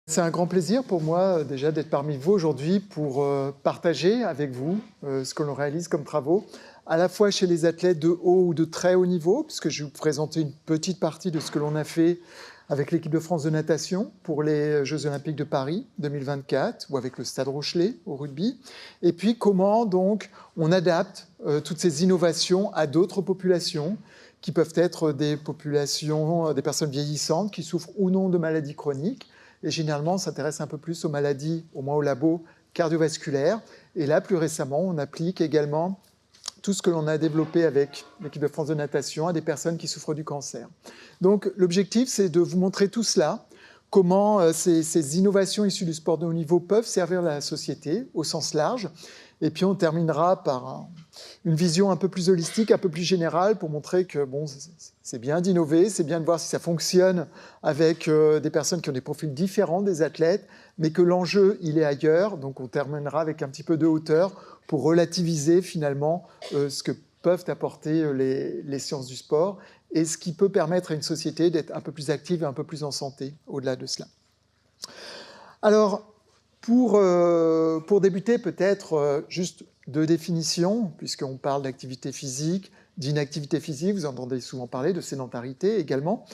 C'est un grand plaisir pour moi déjà d'être parmi vous aujourd'hui pour partager avec vous ce que l'on réalise comme travaux, à la fois chez les athlètes de haut ou de très haut niveau, puisque je vais vous présenter une petite partie de ce que l'on a fait avec l'équipe de France de natation pour les Jeux Olympiques de Paris 2024 ou avec le Stade Rochelet au rugby, et puis comment donc on adapte toutes ces innovations à d'autres populations qui peuvent être des populations, des personnes vieillissantes qui souffrent ou non de maladies chroniques. Et généralement, on s'intéresse un peu plus aux maladies, au moins au labo, cardiovasculaires. Et là, plus récemment, on applique également tout ce que l'on a développé avec l'équipe de France de natation à des personnes qui souffrent du cancer. Donc, l'objectif, c'est de vous montrer tout cela, comment ces innovations issues du sport de haut niveau peuvent servir la société au sens large. Et puis, on terminera par une vision un peu plus holistique, un peu plus générale, pour montrer que bon, c'est bien d'innover, c'est bien de voir si ça fonctionne avec des personnes qui ont des profils différents des athlètes, mais que l'enjeu, il est ailleurs. Donc on terminera avec un petit peu de hauteur pour relativiser finalement ce que peuvent apporter les sciences du sport et ce qui peut permettre à une société d'être un peu plus active et un peu plus en santé au-delà de cela. Alors, pour débuter, peut-être juste deux définitions, puisqu'on parle d'activité physique, d'inactivité physique, vous entendez souvent parler de sédentarité également.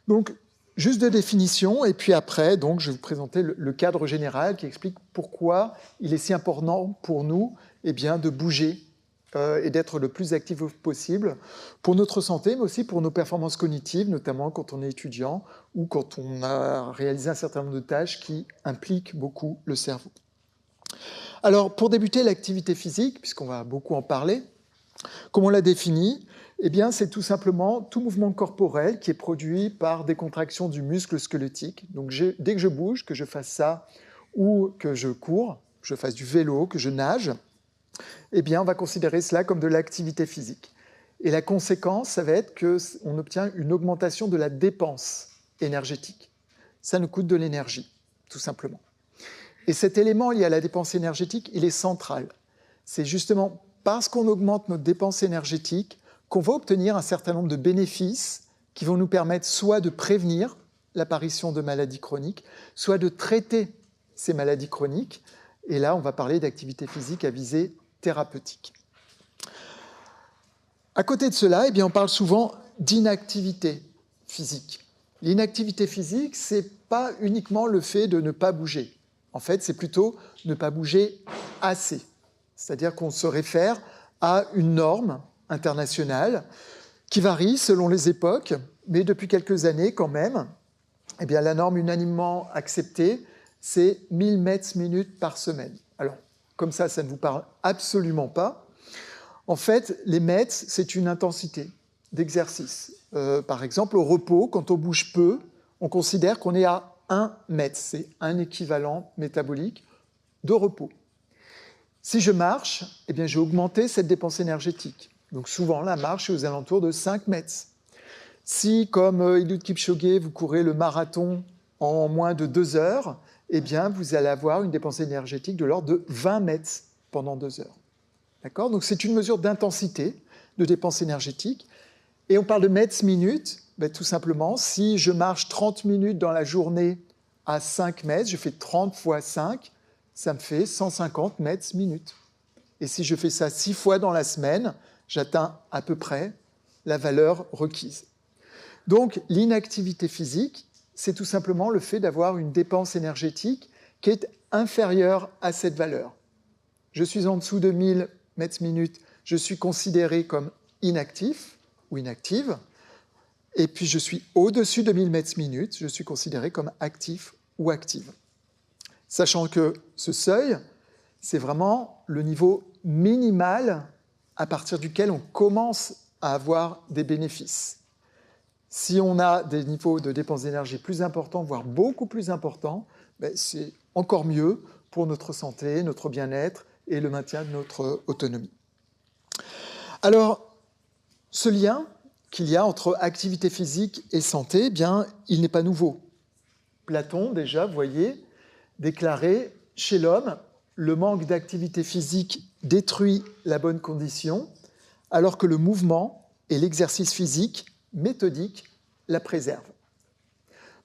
Donc, juste deux définitions, et puis après, donc, je vais vous présenter le cadre général qui explique pourquoi il est si important pour nous de bouger et d'être le plus actif possible pour notre santé, mais aussi pour nos performances cognitives, notamment quand on est étudiant ou quand on a réalisé un certain nombre de tâches qui impliquent beaucoup le cerveau. Alors, pour débuter l'activité physique, puisqu'on va beaucoup en parler, comment on la définit ? Eh bien, c'est tout simplement tout mouvement corporel qui est produit par des contractions du muscle squelettique. Donc, dès que je bouge, que je fasse ça ou que je cours, que je fasse du vélo, que je nage, eh bien, on va considérer cela comme de l'activité physique. Et la conséquence, ça va être qu'on obtient une augmentation de la dépense énergétique. Ça nous coûte de l'énergie, tout simplement. Et cet élément lié à la dépense énergétique, il est central. C'est justement parce qu'on augmente notre dépense énergétique qu'on va obtenir un certain nombre de bénéfices qui vont nous permettre soit de prévenir l'apparition de maladies chroniques, soit de traiter ces maladies chroniques. Et là, on va parler d'activité physique à visée thérapeutique. À côté de cela, on parle souvent d'inactivité physique. L'inactivité physique, ce n'est pas uniquement le fait de ne pas bouger. En fait, c'est plutôt ne pas bouger assez. C'est-à-dire qu'on se réfère à une norme internationale qui varie selon les époques, mais depuis quelques années quand même, la norme unanimement acceptée, c'est 1000 mètres minutes par semaine. Alors, comme ça ne vous parle absolument pas. En fait, les mètres, c'est une intensité d'exercice. Par exemple, au repos, quand on bouge peu, on considère qu'on est à 1 mètre. C'est un équivalent métabolique de repos. Si je marche, j'ai augmenté cette dépense énergétique. Donc souvent, la marche est aux alentours de 5 mètres. Si, comme Eliud Kipchoge, vous courez le marathon en moins de 2 heures, vous allez avoir une dépense énergétique de l'ordre de 20 mètres pendant 2 heures. D'accord ? Donc c'est une mesure d'intensité de dépense énergétique. Et on parle de mètres-minutes. Tout simplement, si je marche 30 minutes dans la journée à 5 mètres, je fais 30 fois 5, ça me fait 150 mètres minutes. Et si je fais ça 6 fois dans la semaine, j'atteins à peu près la valeur requise. Donc l'inactivité physique, c'est tout simplement le fait d'avoir une dépense énergétique qui est inférieure à cette valeur. Je suis en dessous de 1000 mètres minutes, je suis considéré comme inactif ou inactive. Et puis je suis au-dessus de 1000 mètres minutes, je suis considéré comme actif ou active. Sachant que ce seuil, c'est vraiment le niveau minimal à partir duquel on commence à avoir des bénéfices. Si on a des niveaux de dépenses d'énergie plus importants, voire beaucoup plus importants, c'est encore mieux pour notre santé, notre bien-être et le maintien de notre autonomie. Alors, ce lien qu'il y a entre activité physique et santé, il n'est pas nouveau. Platon, déjà, vous voyez, déclarait « Chez l'homme, le manque d'activité physique détruit la bonne condition, alors que le mouvement et l'exercice physique méthodique la préservent. »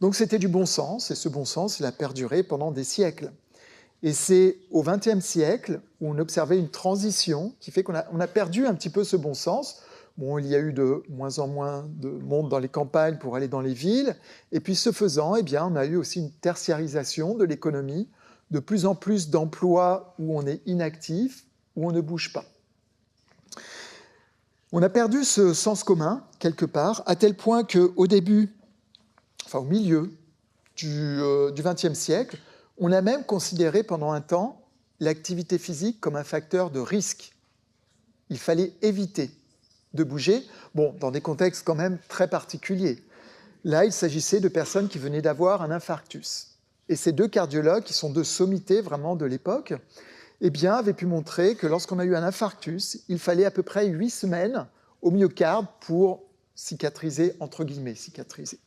Donc c'était du bon sens, et ce bon sens, il a perduré pendant des siècles. Et c'est au XXe siècle où on observait une transition qui fait qu'on a perdu un petit peu ce bon sens. Bon, il y a eu de moins en moins de monde dans les campagnes pour aller dans les villes. Et puis ce faisant, eh bien, on a eu aussi une tertiarisation de l'économie, de plus en plus d'emplois où on est inactif, où on ne bouge pas. On a perdu ce sens commun, quelque part, à tel point qu'au début, enfin au milieu du XXe siècle, on a même considéré pendant un temps l'activité physique comme un facteur de risque. Il fallait éviter de bouger, bon, dans des contextes quand même très particuliers. Là, il s'agissait de personnes qui venaient d'avoir un infarctus. Et ces deux cardiologues, qui sont deux sommités vraiment de l'époque, eh bien, avaient pu montrer que lorsqu'on a eu un infarctus, il fallait à peu près 8 semaines au myocarde pour cicatriser, entre guillemets, cicatriser.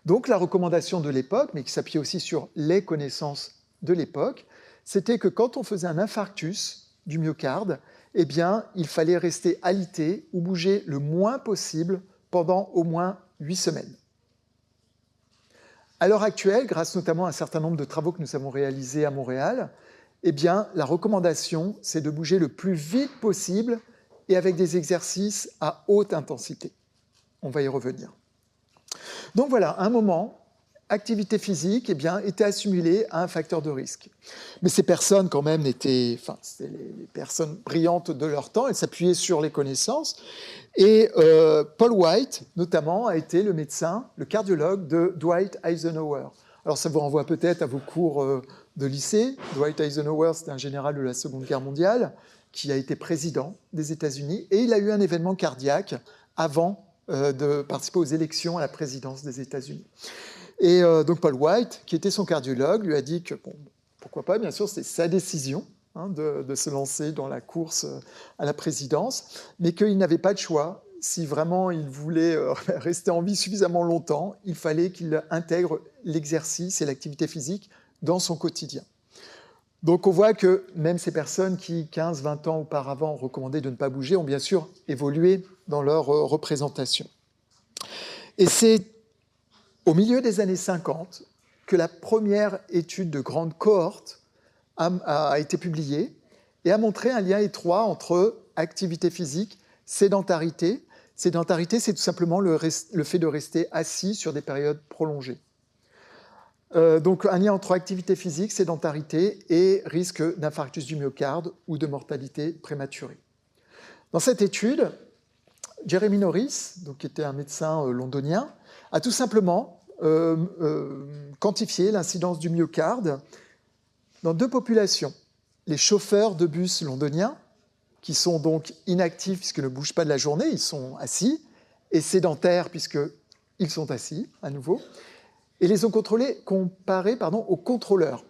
Donc la recommandation de l'époque, mais qui s'appuyait aussi sur les connaissances de l'époque, c'était que quand on faisait un infarctus du myocarde, eh bien, il fallait rester alité ou bouger le moins possible pendant au moins 8 semaines. À l'heure actuelle, grâce notamment à un certain nombre de travaux que nous avons réalisés à Montréal, eh bien, la recommandation, c'est de bouger le plus vite possible et avec des exercices à haute intensité. On va y revenir. Donc voilà, à un moment, activité physique était assimilée à un facteur de risque. Mais ces personnes, quand même, c'était les personnes brillantes de leur temps, elles s'appuyaient sur les connaissances. Et Paul White, notamment, a été le médecin, le cardiologue de Dwight Eisenhower. Alors ça vous renvoie peut-être à vos cours de lycée. Dwight Eisenhower, c'était un général de la Seconde Guerre mondiale qui a été président des États-Unis, et il a eu un événement cardiaque avant de participer aux élections à la présidence des États-Unis. Et donc Paul White, qui était son cardiologue, lui a dit que, bon, pourquoi pas, bien sûr, c'était sa décision de se lancer dans la course à la présidence, mais qu'il n'avait pas de choix. Si vraiment il voulait rester en vie suffisamment longtemps, il fallait qu'il intègre l'exercice et l'activité physique dans son quotidien. Donc on voit que même ces personnes qui, 15-20 ans auparavant, recommandaient de ne pas bouger, ont bien sûr évolué dans leur représentation. Et c'est au milieu des années 50 que la première étude de grande cohorte a été publiée et a montré un lien étroit entre activité physique, sédentarité. Sédentarité, c'est tout simplement le fait de rester assis sur des périodes prolongées. Donc un lien entre activité physique, sédentarité et risque d'infarctus du myocarde ou de mortalité prématurée. Dans cette étude, Jeremy Norris, donc, qui était un médecin londonien, a tout simplement quantifié l'incidence du myocarde dans deux populations. Les chauffeurs de bus londoniens, qui sont donc inactifs puisqu'ils ne bougent pas de la journée, ils sont assis, et sédentaires puisqu'ils sont assis à nouveau, et les ont comparés aux contrôleurs.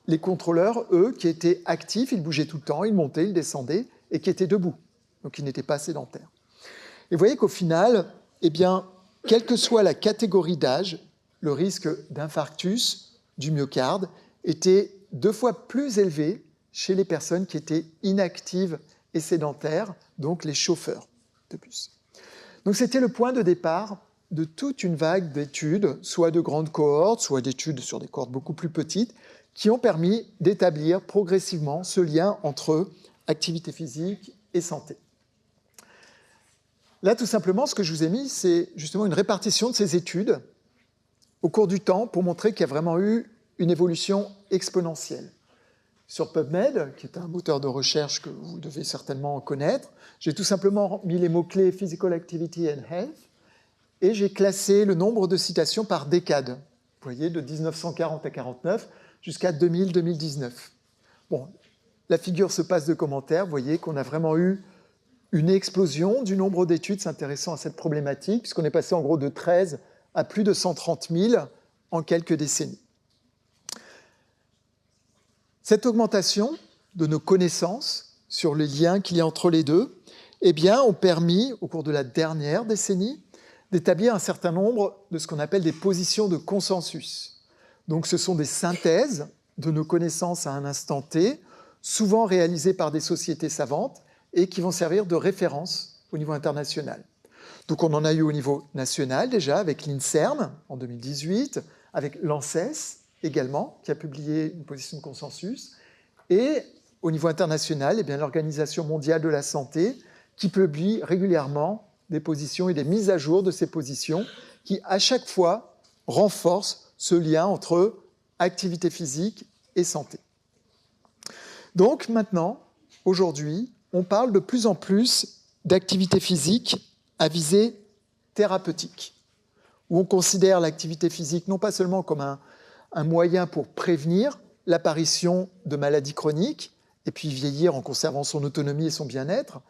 Les contrôleurs, eux, qui étaient actifs, ils bougeaient tout le temps, ils montaient, ils descendaient, et qui étaient debout, donc ils n'étaient pas sédentaires. Et vous voyez qu'au final, eh bien, quelle que soit la catégorie d'âge, le risque d'infarctus du myocarde était 2 fois plus élevé chez les personnes qui étaient inactives et sédentaires, donc les chauffeurs de bus. Donc c'était le point de départ de toute une vague d'études, soit de grandes cohortes, soit d'études sur des cohortes beaucoup plus petites, qui ont permis d'établir progressivement ce lien entre activité physique et santé. Là, tout simplement, ce que je vous ai mis, c'est justement une répartition de ces études au cours du temps pour montrer qu'il y a vraiment eu une évolution exponentielle. Sur PubMed, qui est un moteur de recherche que vous devez certainement connaître, j'ai tout simplement mis les mots-clés Physical Activity and Health et j'ai classé le nombre de citations par décade. Vous voyez, de 1940 à 49 jusqu'à 2000-2019. Bon, la figure se passe de commentaires. Vous voyez qu'on a vraiment eu une explosion du nombre d'études s'intéressant à cette problématique, puisqu'on est passé en gros de 13 à plus de 130 000 en quelques décennies. Cette augmentation de nos connaissances sur les liens qu'il y a entre les deux, eh bien, ont permis, au cours de la dernière décennie, d'établir un certain nombre de ce qu'on appelle des positions de consensus. Donc, ce sont des synthèses de nos connaissances à un instant T, souvent réalisées par des sociétés savantes, et qui vont servir de référence au niveau international. Donc on en a eu au niveau national déjà avec l'INSERM en 2018, avec l'ANSES également, qui a publié une position de consensus, et au niveau international, eh bien, l'Organisation mondiale de la santé, qui publie régulièrement des positions et des mises à jour de ces positions, qui à chaque fois renforcent ce lien entre activité physique et santé. Donc maintenant, aujourd'hui, on parle de plus en plus d'activité physique à visée thérapeutique, où on considère l'activité physique non pas seulement comme un moyen pour prévenir l'apparition de maladies chroniques, et puis vieillir en conservant son autonomie et son bien-être,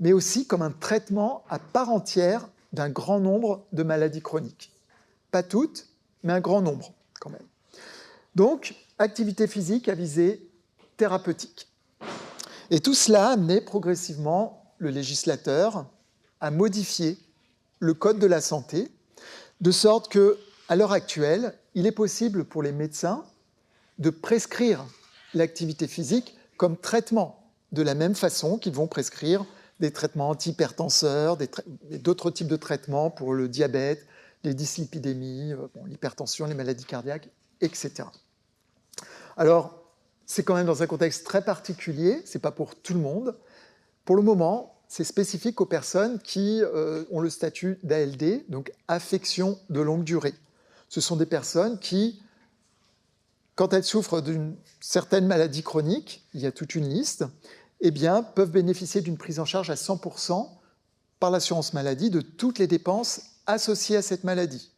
mais aussi comme un traitement à part entière d'un grand nombre de maladies chroniques. Pas toutes, mais un grand nombre quand même. Donc, activité physique à visée thérapeutique. Et tout cela a amené progressivement le législateur à modifier le Code de la santé, de sorte qu'à l'heure actuelle, il est possible pour les médecins de prescrire l'activité physique comme traitement, de la même façon qu'ils vont prescrire des traitements antihypertenseurs, d'autres types de traitements pour le diabète, les dyslipidémies, l'hypertension, les maladies cardiaques, etc. Alors, c'est quand même dans un contexte très particulier, ce n'est pas pour tout le monde. Pour le moment, c'est spécifique aux personnes qui ont le statut d'ALD, donc affection de longue durée. Ce sont des personnes qui, quand elles souffrent d'une certaine maladie chronique, il y a toute une liste, eh bien, peuvent bénéficier d'une prise en charge à 100% par l'assurance maladie de toutes les dépenses associées à cette maladie.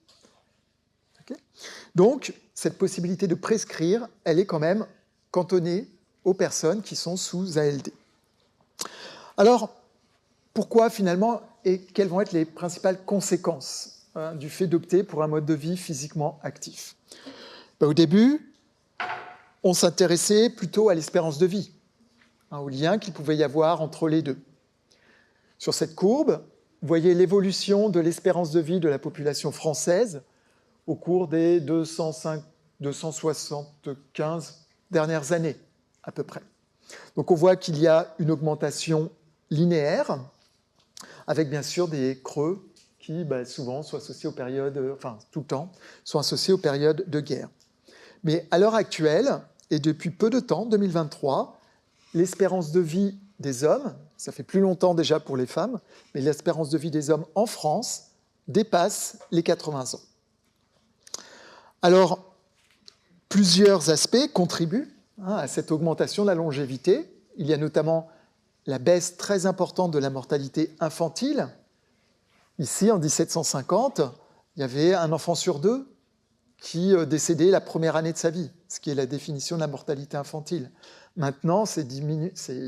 Okay. Donc, cette possibilité de prescrire, elle est quand même cantonnée aux personnes qui sont sous ALD. Alors, pourquoi finalement et quelles vont être les principales conséquences du fait d'opter pour un mode de vie physiquement actif? Au début, on s'intéressait plutôt à l'espérance de vie, au lien qu'il pouvait y avoir entre les deux. Sur cette courbe, vous voyez l'évolution de l'espérance de vie de la population française au cours des 275 dernières années, à peu près. Donc on voit qu'il y a une augmentation linéaire, avec bien sûr des creux qui souvent sont associés aux périodes, enfin tout le temps, sont associés aux périodes de guerre. Mais à l'heure actuelle, et depuis peu de temps, 2023, l'espérance de vie des hommes, ça fait plus longtemps déjà pour les femmes, mais l'espérance de vie des hommes en France dépasse les 80 ans. Alors, plusieurs aspects contribuent à cette augmentation de la longévité. Il y a notamment la baisse très importante de la mortalité infantile. Ici, en 1750, il y avait un enfant sur deux qui décédait la première année de sa vie, ce qui est la définition de la mortalité infantile. Maintenant, c'est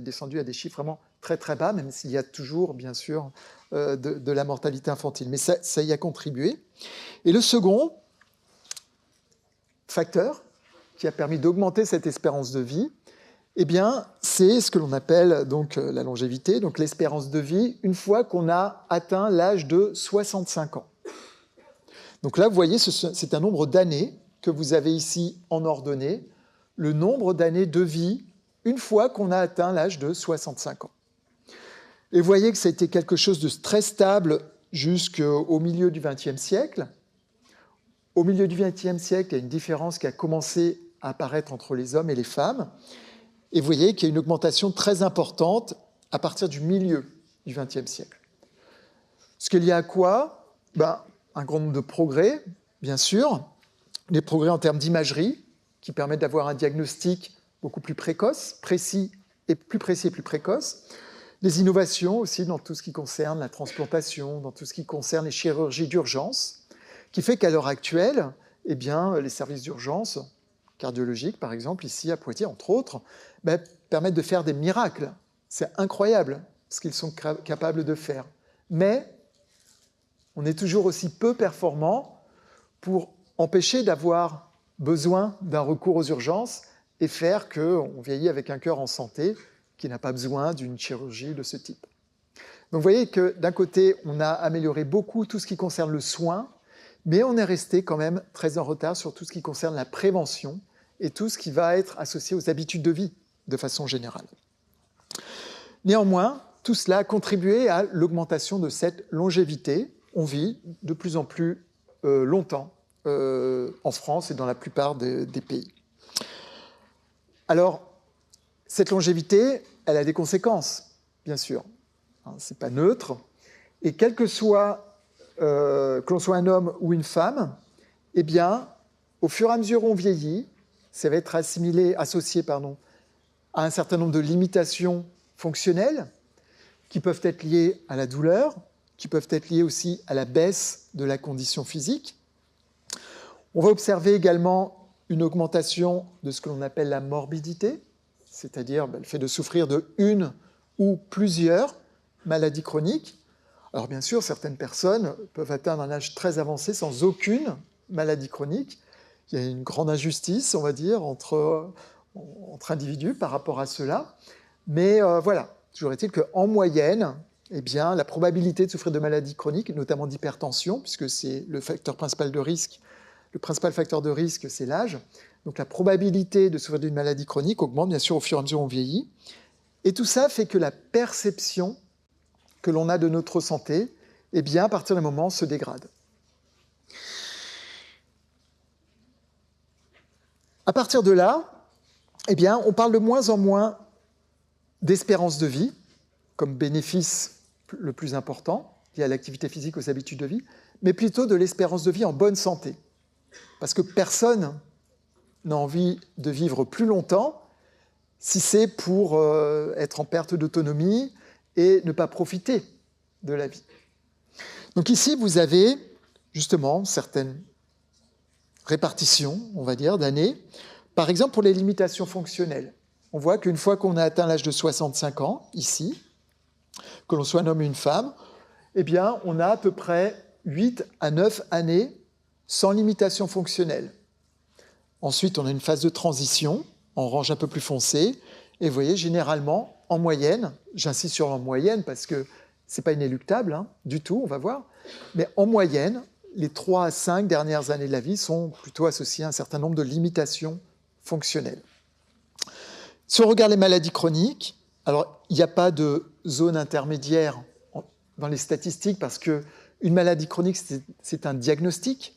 descendu à des chiffres vraiment très très bas, même s'il y a toujours, bien sûr, de la mortalité infantile. Mais ça y a contribué. Et le second facteur qui a permis d'augmenter cette espérance de vie, eh bien, c'est ce que l'on appelle donc la longévité, donc l'espérance de vie, une fois qu'on a atteint l'âge de 65 ans. Donc là, vous voyez, c'est un nombre d'années que vous avez ici en ordonnée, le nombre d'années de vie une fois qu'on a atteint l'âge de 65 ans. Et vous voyez que ça a été quelque chose de très stable jusqu'au milieu du XXe siècle. Au milieu du XXe siècle, il y a une différence qui a commencé à apparaître entre les hommes et les femmes. Et vous voyez qu'il y a une augmentation très importante à partir du milieu du XXe siècle. Ce qu'il y a à quoi ? Un grand nombre de progrès, bien sûr, des progrès en termes d'imagerie, qui permettent d'avoir un diagnostic beaucoup plus précoce, précis et plus précoce. Des innovations aussi dans tout ce qui concerne la transplantation, dans tout ce qui concerne les chirurgies d'urgence, qui fait qu'à l'heure actuelle, eh bien, les services d'urgence cardiologiques, par exemple, ici à Poitiers, entre autres, permettent de faire des miracles. C'est incroyable ce qu'ils sont capables de faire. Mais on est toujours aussi peu performant pour empêcher d'avoir besoin d'un recours aux urgences et faire qu'on vieillit avec un cœur en santé qui n'a pas besoin d'une chirurgie de ce type. Donc vous voyez que d'un côté, on a amélioré beaucoup tout ce qui concerne le soin, mais on est resté quand même très en retard sur tout ce qui concerne la prévention et tout ce qui va être associé aux habitudes de vie de façon générale. Néanmoins, tout cela a contribué à l'augmentation de cette longévité. On vit de plus en plus longtemps en France et dans la plupart des pays. Alors, cette longévité, elle a des conséquences, bien sûr. Ce n'est pas neutre. Et quel que soit, que l'on soit un homme ou une femme, eh bien, au fur et à mesure où on vieillit, ça va être associé à un certain nombre de limitations fonctionnelles qui peuvent être liées à la douleur, qui peuvent être liées aussi à la baisse de la condition physique. On va observer également une augmentation de ce que l'on appelle la morbidité, c'est-à-dire le fait de souffrir de une ou plusieurs maladies chroniques. Alors bien sûr, certaines personnes peuvent atteindre un âge très avancé sans aucune maladie chronique. Il y a une grande injustice, on va dire, entre individus par rapport à cela. Mais voilà, toujours est-il qu'en moyenne, eh bien, la probabilité de souffrir de maladies chroniques, notamment d'hypertension, puisque c'est le facteur principal de risque, le principal facteur de risque, c'est l'âge. Donc la probabilité de souffrir d'une maladie chronique augmente, bien sûr, au fur et à mesure où on vieillit. Et tout ça fait que la perception que l'on a de notre santé, eh bien, à partir d'un moment, se dégrade. À partir de là, eh bien, on parle de moins en moins d'espérance de vie, comme bénéfice le plus important, lié à l'activité physique, aux habitudes de vie, mais plutôt de l'espérance de vie en bonne santé. Parce que personne n'a envie de vivre plus longtemps si c'est pour être en perte d'autonomie et ne pas profiter de la vie. Donc ici, vous avez justement certaines répartitions, on va dire, d'années. Par exemple, pour les limitations fonctionnelles, on voit qu'une fois qu'on a atteint l'âge de 65 ans, ici, que l'on soit un homme ou une femme, eh bien, on a à peu près 8 à 9 années sans limitation fonctionnelle. Ensuite, on a une phase de transition, en orange un peu plus foncé, et vous voyez, généralement, en moyenne, j'insiste sur en moyenne parce que ce n'est pas inéluctable, du tout, on va voir, mais en moyenne, les 3 à 5 dernières années de la vie sont plutôt associées à un certain nombre de limitations fonctionnelles. Si on regarde les maladies chroniques, alors il n'y a pas de zone intermédiaire dans les statistiques parce qu'une maladie chronique, c'est un diagnostic.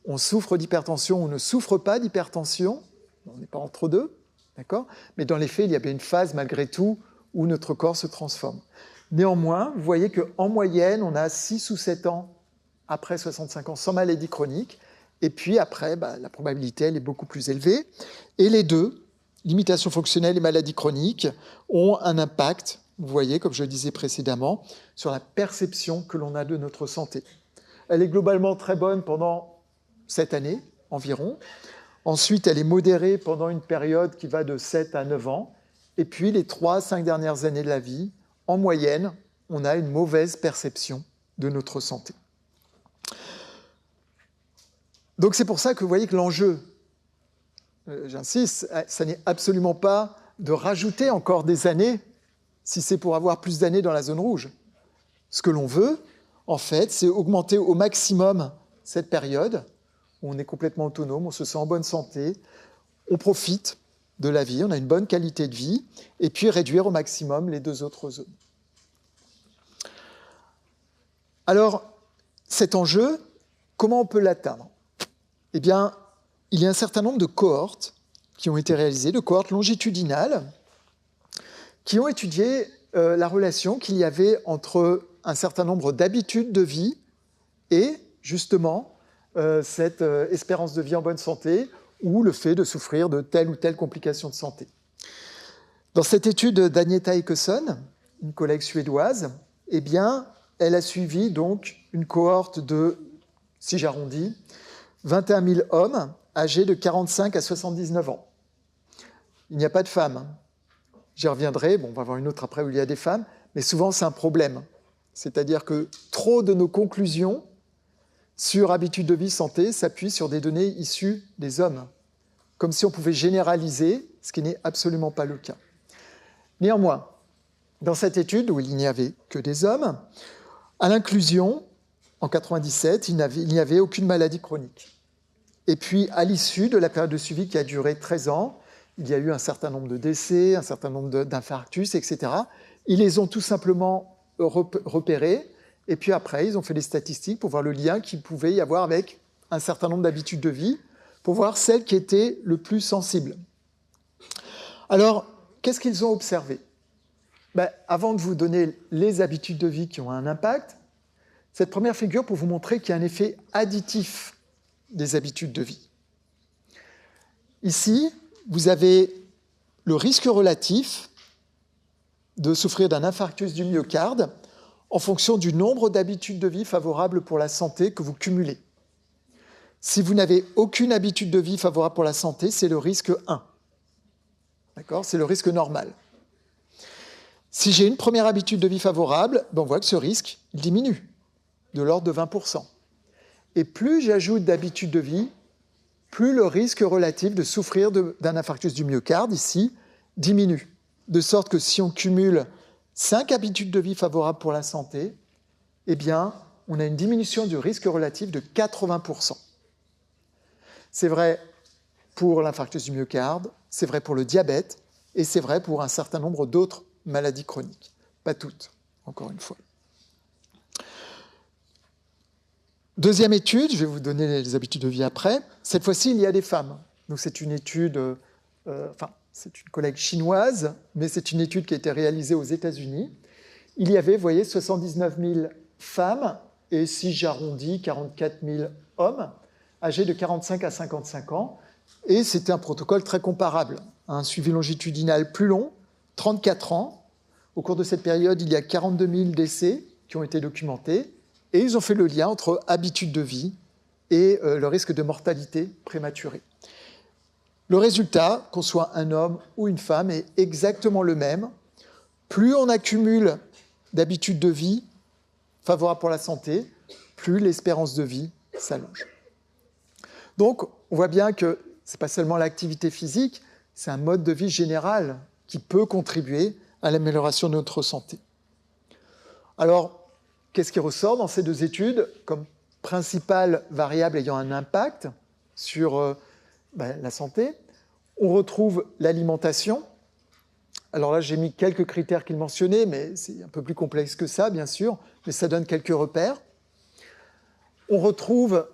On souffre d'hypertension ou on ne souffre pas d'hypertension, on n'est pas entre deux, d'accord ? Mais dans les faits, il y a bien une phase malgré tout où notre corps se transforme. Néanmoins, vous voyez qu'en moyenne, on a 6 ou 7 ans après 65 ans sans maladie chronique, et puis après, la probabilité elle est beaucoup plus élevée. Et les deux, limitation fonctionnelle et maladie chronique, ont un impact, vous voyez, comme je le disais précédemment, sur la perception que l'on a de notre santé. Elle est globalement très bonne pendant 7 années environ. Ensuite, elle est modérée pendant une période qui va de 7 à 9 ans. Et puis, les 3 à 5 dernières années de la vie, en moyenne, on a une mauvaise perception de notre santé. Donc, c'est pour ça que vous voyez que l'enjeu, j'insiste, ça n'est absolument pas de rajouter encore des années si c'est pour avoir plus d'années dans la zone rouge. Ce que l'on veut, en fait, c'est augmenter au maximum cette période où on est complètement autonome, on se sent en bonne santé, on profite de la vie, on a une bonne qualité de vie, et puis réduire au maximum les deux autres zones. Alors, cet enjeu, comment on peut l'atteindre ? Eh bien, il y a un certain nombre de cohortes qui ont été réalisées, de cohortes longitudinales, qui ont étudié la relation qu'il y avait entre un certain nombre d'habitudes de vie et, justement, cette espérance de vie en bonne santé ou le fait de souffrir de telle ou telle complication de santé. Dans cette étude d'Agneta Ekesson, une collègue suédoise, eh bien, elle a suivi donc une cohorte de, si j'arrondis, 21 000 hommes âgés de 45 à 79 ans. Il n'y a pas de femmes. J'y reviendrai, on va voir une autre après où il y a des femmes, mais souvent c'est un problème. C'est-à-dire que trop de nos conclusions sur habitudes de vie, santé, s'appuient sur des données issues des hommes, comme si on pouvait généraliser, ce qui n'est absolument pas le cas. Néanmoins, dans cette étude où il n'y avait que des hommes, à l'inclusion, en 1997, il n'y avait aucune maladie chronique. Et puis, à l'issue de la période de suivi qui a duré 13 ans, il y a eu un certain nombre de décès, un certain nombre d'infarctus, etc. Ils les ont tout simplement repérés, et puis après, ils ont fait des statistiques pour voir le lien qu'il pouvait y avoir avec un certain nombre d'habitudes de vie pour voir celles qui étaient le plus sensibles. Alors, qu'est-ce qu'ils ont observé? Avant de vous donner les habitudes de vie qui ont un impact, cette première figure pour vous montrer qu'il y a un effet additif des habitudes de vie. Ici, vous avez le risque relatif de souffrir d'un infarctus du myocarde en fonction du nombre d'habitudes de vie favorables pour la santé que vous cumulez. Si vous n'avez aucune habitude de vie favorable pour la santé, c'est le risque 1. D'accord ? C'est le risque normal. Si j'ai une première habitude de vie favorable, on voit que ce risque diminue de l'ordre de 20%. Et plus j'ajoute d'habitudes de vie, plus le risque relatif de souffrir d'un infarctus du myocarde, ici, diminue. De sorte que si on cumule 5 habitudes de vie favorables pour la santé, eh bien, on a une diminution du risque relatif de 80%. C'est vrai pour l'infarctus du myocarde, c'est vrai pour le diabète, et c'est vrai pour un certain nombre d'autres maladies chroniques. Pas toutes, encore une fois. Deuxième étude, je vais vous donner les habitudes de vie après. Cette fois-ci, il y a des femmes. Donc c'est une étude, c'est une collègue chinoise, mais c'est une étude qui a été réalisée aux États-Unis. Il y avait, vous voyez, 79 000 femmes et, si j'arrondis, 44 000 hommes âgés de 45 à 55 ans. Et c'était un protocole très comparable. Un suivi longitudinal plus long, 34 ans. Au cours de cette période, il y a 42 000 décès qui ont été documentés. Et ils ont fait le lien entre habitude de vie et le risque de mortalité prématurée. Le résultat, qu'on soit un homme ou une femme, est exactement le même. Plus on accumule d'habitudes de vie favorables pour la santé, plus l'espérance de vie s'allonge. Donc, on voit bien que ce n'est pas seulement l'activité physique, c'est un mode de vie général qui peut contribuer à l'amélioration de notre santé. Alors, qu'est-ce qui ressort dans ces deux études comme principale variable ayant un impact sur la santé? On retrouve l'alimentation. Alors là, j'ai mis quelques critères qu'il mentionnait, mais c'est un peu plus complexe que ça, bien sûr, mais ça donne quelques repères. On retrouve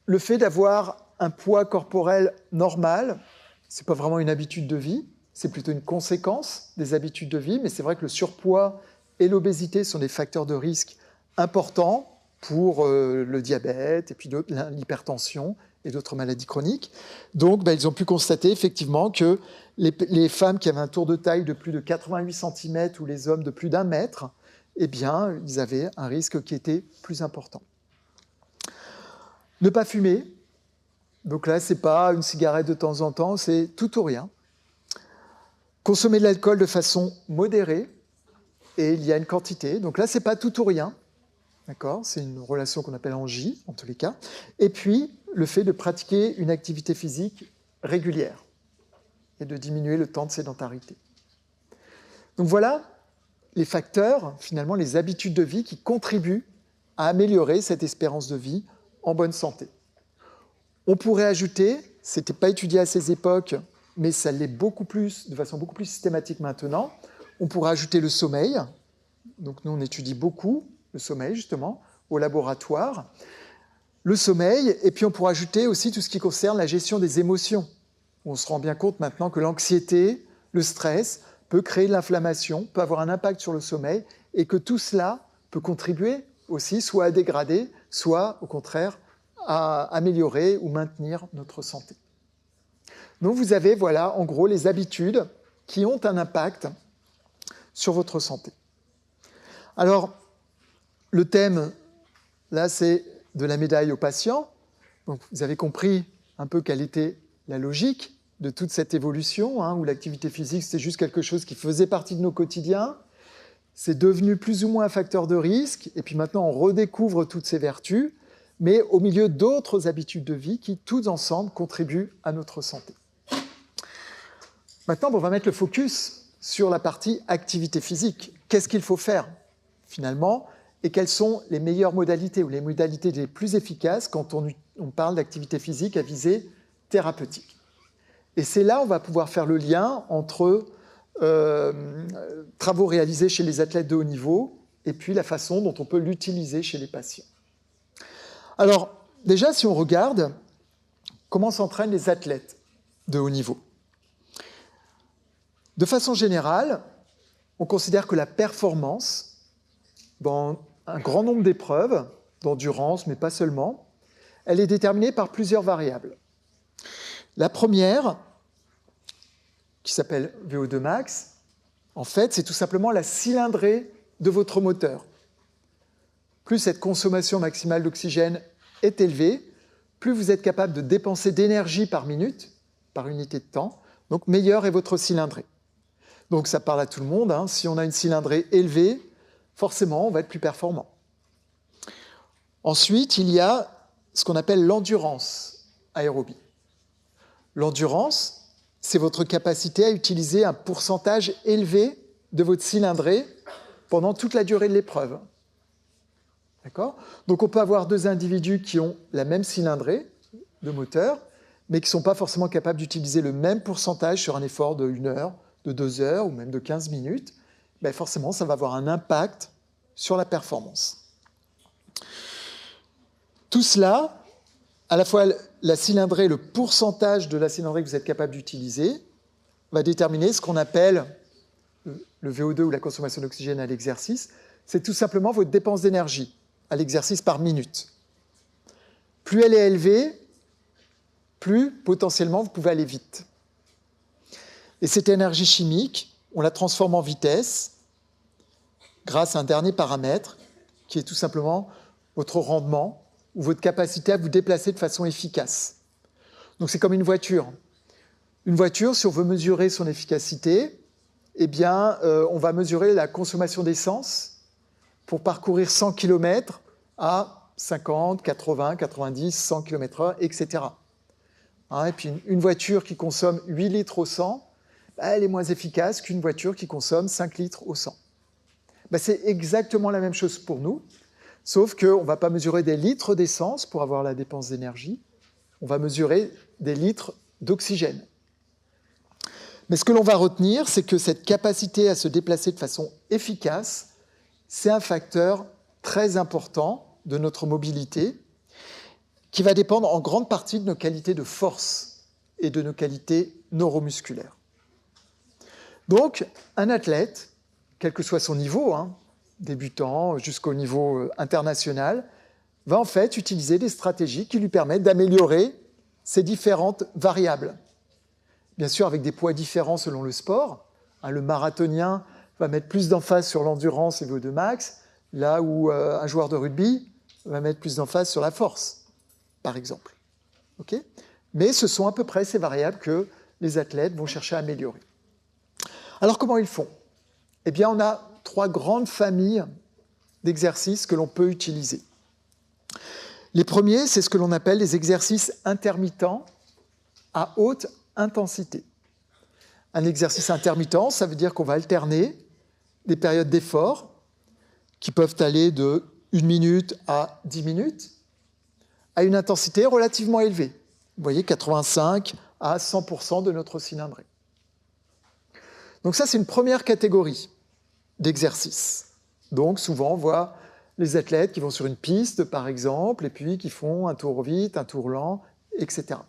le fait d'avoir un poids corporel normal. Ce n'est pas vraiment une habitude de vie, c'est plutôt une conséquence des habitudes de vie, mais c'est vrai que le surpoids et l'obésité sont des facteurs de risque importants pour le diabète et puis l'hypertension et d'autres maladies chroniques. Donc, ils ont pu constater effectivement que les femmes qui avaient un tour de taille de plus de 88 cm ou les hommes de plus d'1 mètre, eh bien, ils avaient un risque qui était plus important. Ne pas fumer. Donc là, ce n'est pas une cigarette de temps en temps, c'est tout ou rien. Consommer de l'alcool de façon modérée, et il y a une quantité. Donc là, ce n'est pas tout ou rien. D'accord ? C'est une relation qu'on appelle en J, en tous les cas. Et puis, le fait de pratiquer une activité physique régulière et de diminuer le temps de sédentarité. Donc voilà les facteurs, finalement, les habitudes de vie qui contribuent à améliorer cette espérance de vie en bonne santé. On pourrait ajouter, ce n'était pas étudié à ces époques, mais ça l'est beaucoup plus, de façon beaucoup plus systématique maintenant, on pourrait ajouter le sommeil. Donc nous, on étudie beaucoup le sommeil, justement, au laboratoire. Le sommeil, et puis on pourrait ajouter aussi tout ce qui concerne la gestion des émotions. On se rend bien compte maintenant que l'anxiété, le stress, peut créer de l'inflammation, peut avoir un impact sur le sommeil, et que tout cela peut contribuer aussi soit à dégrader, soit au contraire à améliorer ou maintenir notre santé. Donc vous avez, voilà, en gros, les habitudes qui ont un impact sur votre santé. Alors, le thème, là, c'est de la médaille au patient. Donc, vous avez compris un peu quelle était la logique de toute cette évolution, où l'activité physique, c'était juste quelque chose qui faisait partie de nos quotidiens. C'est devenu plus ou moins un facteur de risque, et puis maintenant, on redécouvre toutes ces vertus, mais au milieu d'autres habitudes de vie qui, toutes ensemble, contribuent à notre santé. Maintenant, on va mettre le focus sur la partie activité physique. Qu'est-ce qu'il faut faire, finalement, et quelles sont les meilleures modalités ou les modalités les plus efficaces quand on parle d'activité physique à visée thérapeutique. Et c'est là où on va pouvoir faire le lien entre travaux réalisés chez les athlètes de haut niveau et puis la façon dont on peut l'utiliser chez les patients. Alors, déjà, si on regarde comment s'entraînent les athlètes de haut niveau. De façon générale, on considère que la performance, dans un grand nombre d'épreuves, d'endurance, mais pas seulement, elle est déterminée par plusieurs variables. La première, qui s'appelle VO2 max, en fait, c'est tout simplement la cylindrée de votre moteur. Plus cette consommation maximale d'oxygène est élevée, plus vous êtes capable de dépenser d'énergie par minute, par unité de temps, donc meilleure est votre cylindrée. Donc ça parle à tout le monde, hein. Si on a une cylindrée élevée, forcément on va être plus performant. Ensuite, il y a ce qu'on appelle l'endurance aérobie. L'endurance, c'est votre capacité à utiliser un pourcentage élevé de votre cylindrée pendant toute la durée de l'épreuve. D'accord ? Donc on peut avoir deux individus qui ont la même cylindrée de moteur, mais qui ne sont pas forcément capables d'utiliser le même pourcentage sur un effort de 1 heure, de 2 heures ou même de 15 minutes. Ben forcément, ça va avoir un impact sur la performance. Tout cela, à la fois la cylindrée, le pourcentage de la cylindrée que vous êtes capable d'utiliser, va déterminer ce qu'on appelle le VO2 ou la consommation d'oxygène à l'exercice. C'est tout simplement votre dépense d'énergie à l'exercice par minute. Plus elle est élevée, plus potentiellement vous pouvez aller vite. Et cette énergie chimique, on la transforme en vitesse grâce à un dernier paramètre qui est tout simplement votre rendement ou votre capacité à vous déplacer de façon efficace. Donc c'est comme une voiture. Une voiture, si on veut mesurer son efficacité, eh bien, on va mesurer la consommation d'essence pour parcourir 100 km à 50, 80, 90, 100 km/h, etc. Et puis une voiture qui consomme 8 litres au 100, elle est moins efficace qu'une voiture qui consomme 5 litres au 100. C'est exactement la même chose pour nous, sauf qu'on ne va pas mesurer des litres d'essence pour avoir la dépense d'énergie, on va mesurer des litres d'oxygène. Mais ce que l'on va retenir, c'est que cette capacité à se déplacer de façon efficace, c'est un facteur très important de notre mobilité qui va dépendre en grande partie de nos qualités de force et de nos qualités neuromusculaires. Donc, un athlète, quel que soit son niveau, débutant jusqu'au niveau international, va en fait utiliser des stratégies qui lui permettent d'améliorer ces différentes variables. Bien sûr, avec des poids différents selon le sport. Le marathonien va mettre plus d'emphase sur l'endurance et le VO2 max, là où un joueur de rugby va mettre plus d'emphase sur la force, par exemple. Okay ? Mais ce sont à peu près ces variables que les athlètes vont chercher à améliorer. Alors comment ils font ? Eh bien, on a 3 grandes familles d'exercices que l'on peut utiliser. Les premiers, c'est ce que l'on appelle les exercices intermittents à haute intensité. Un exercice intermittent, ça veut dire qu'on va alterner des périodes d'effort qui peuvent aller de 1 minute à 10 minutes à une intensité relativement élevée. Vous voyez, 85 à 100% de notre cylindrée. Donc ça, c'est une première catégorie d'exercices. Donc souvent, on voit les athlètes qui vont sur une piste, par exemple, et puis qui font un tour vite, un tour lent, etc.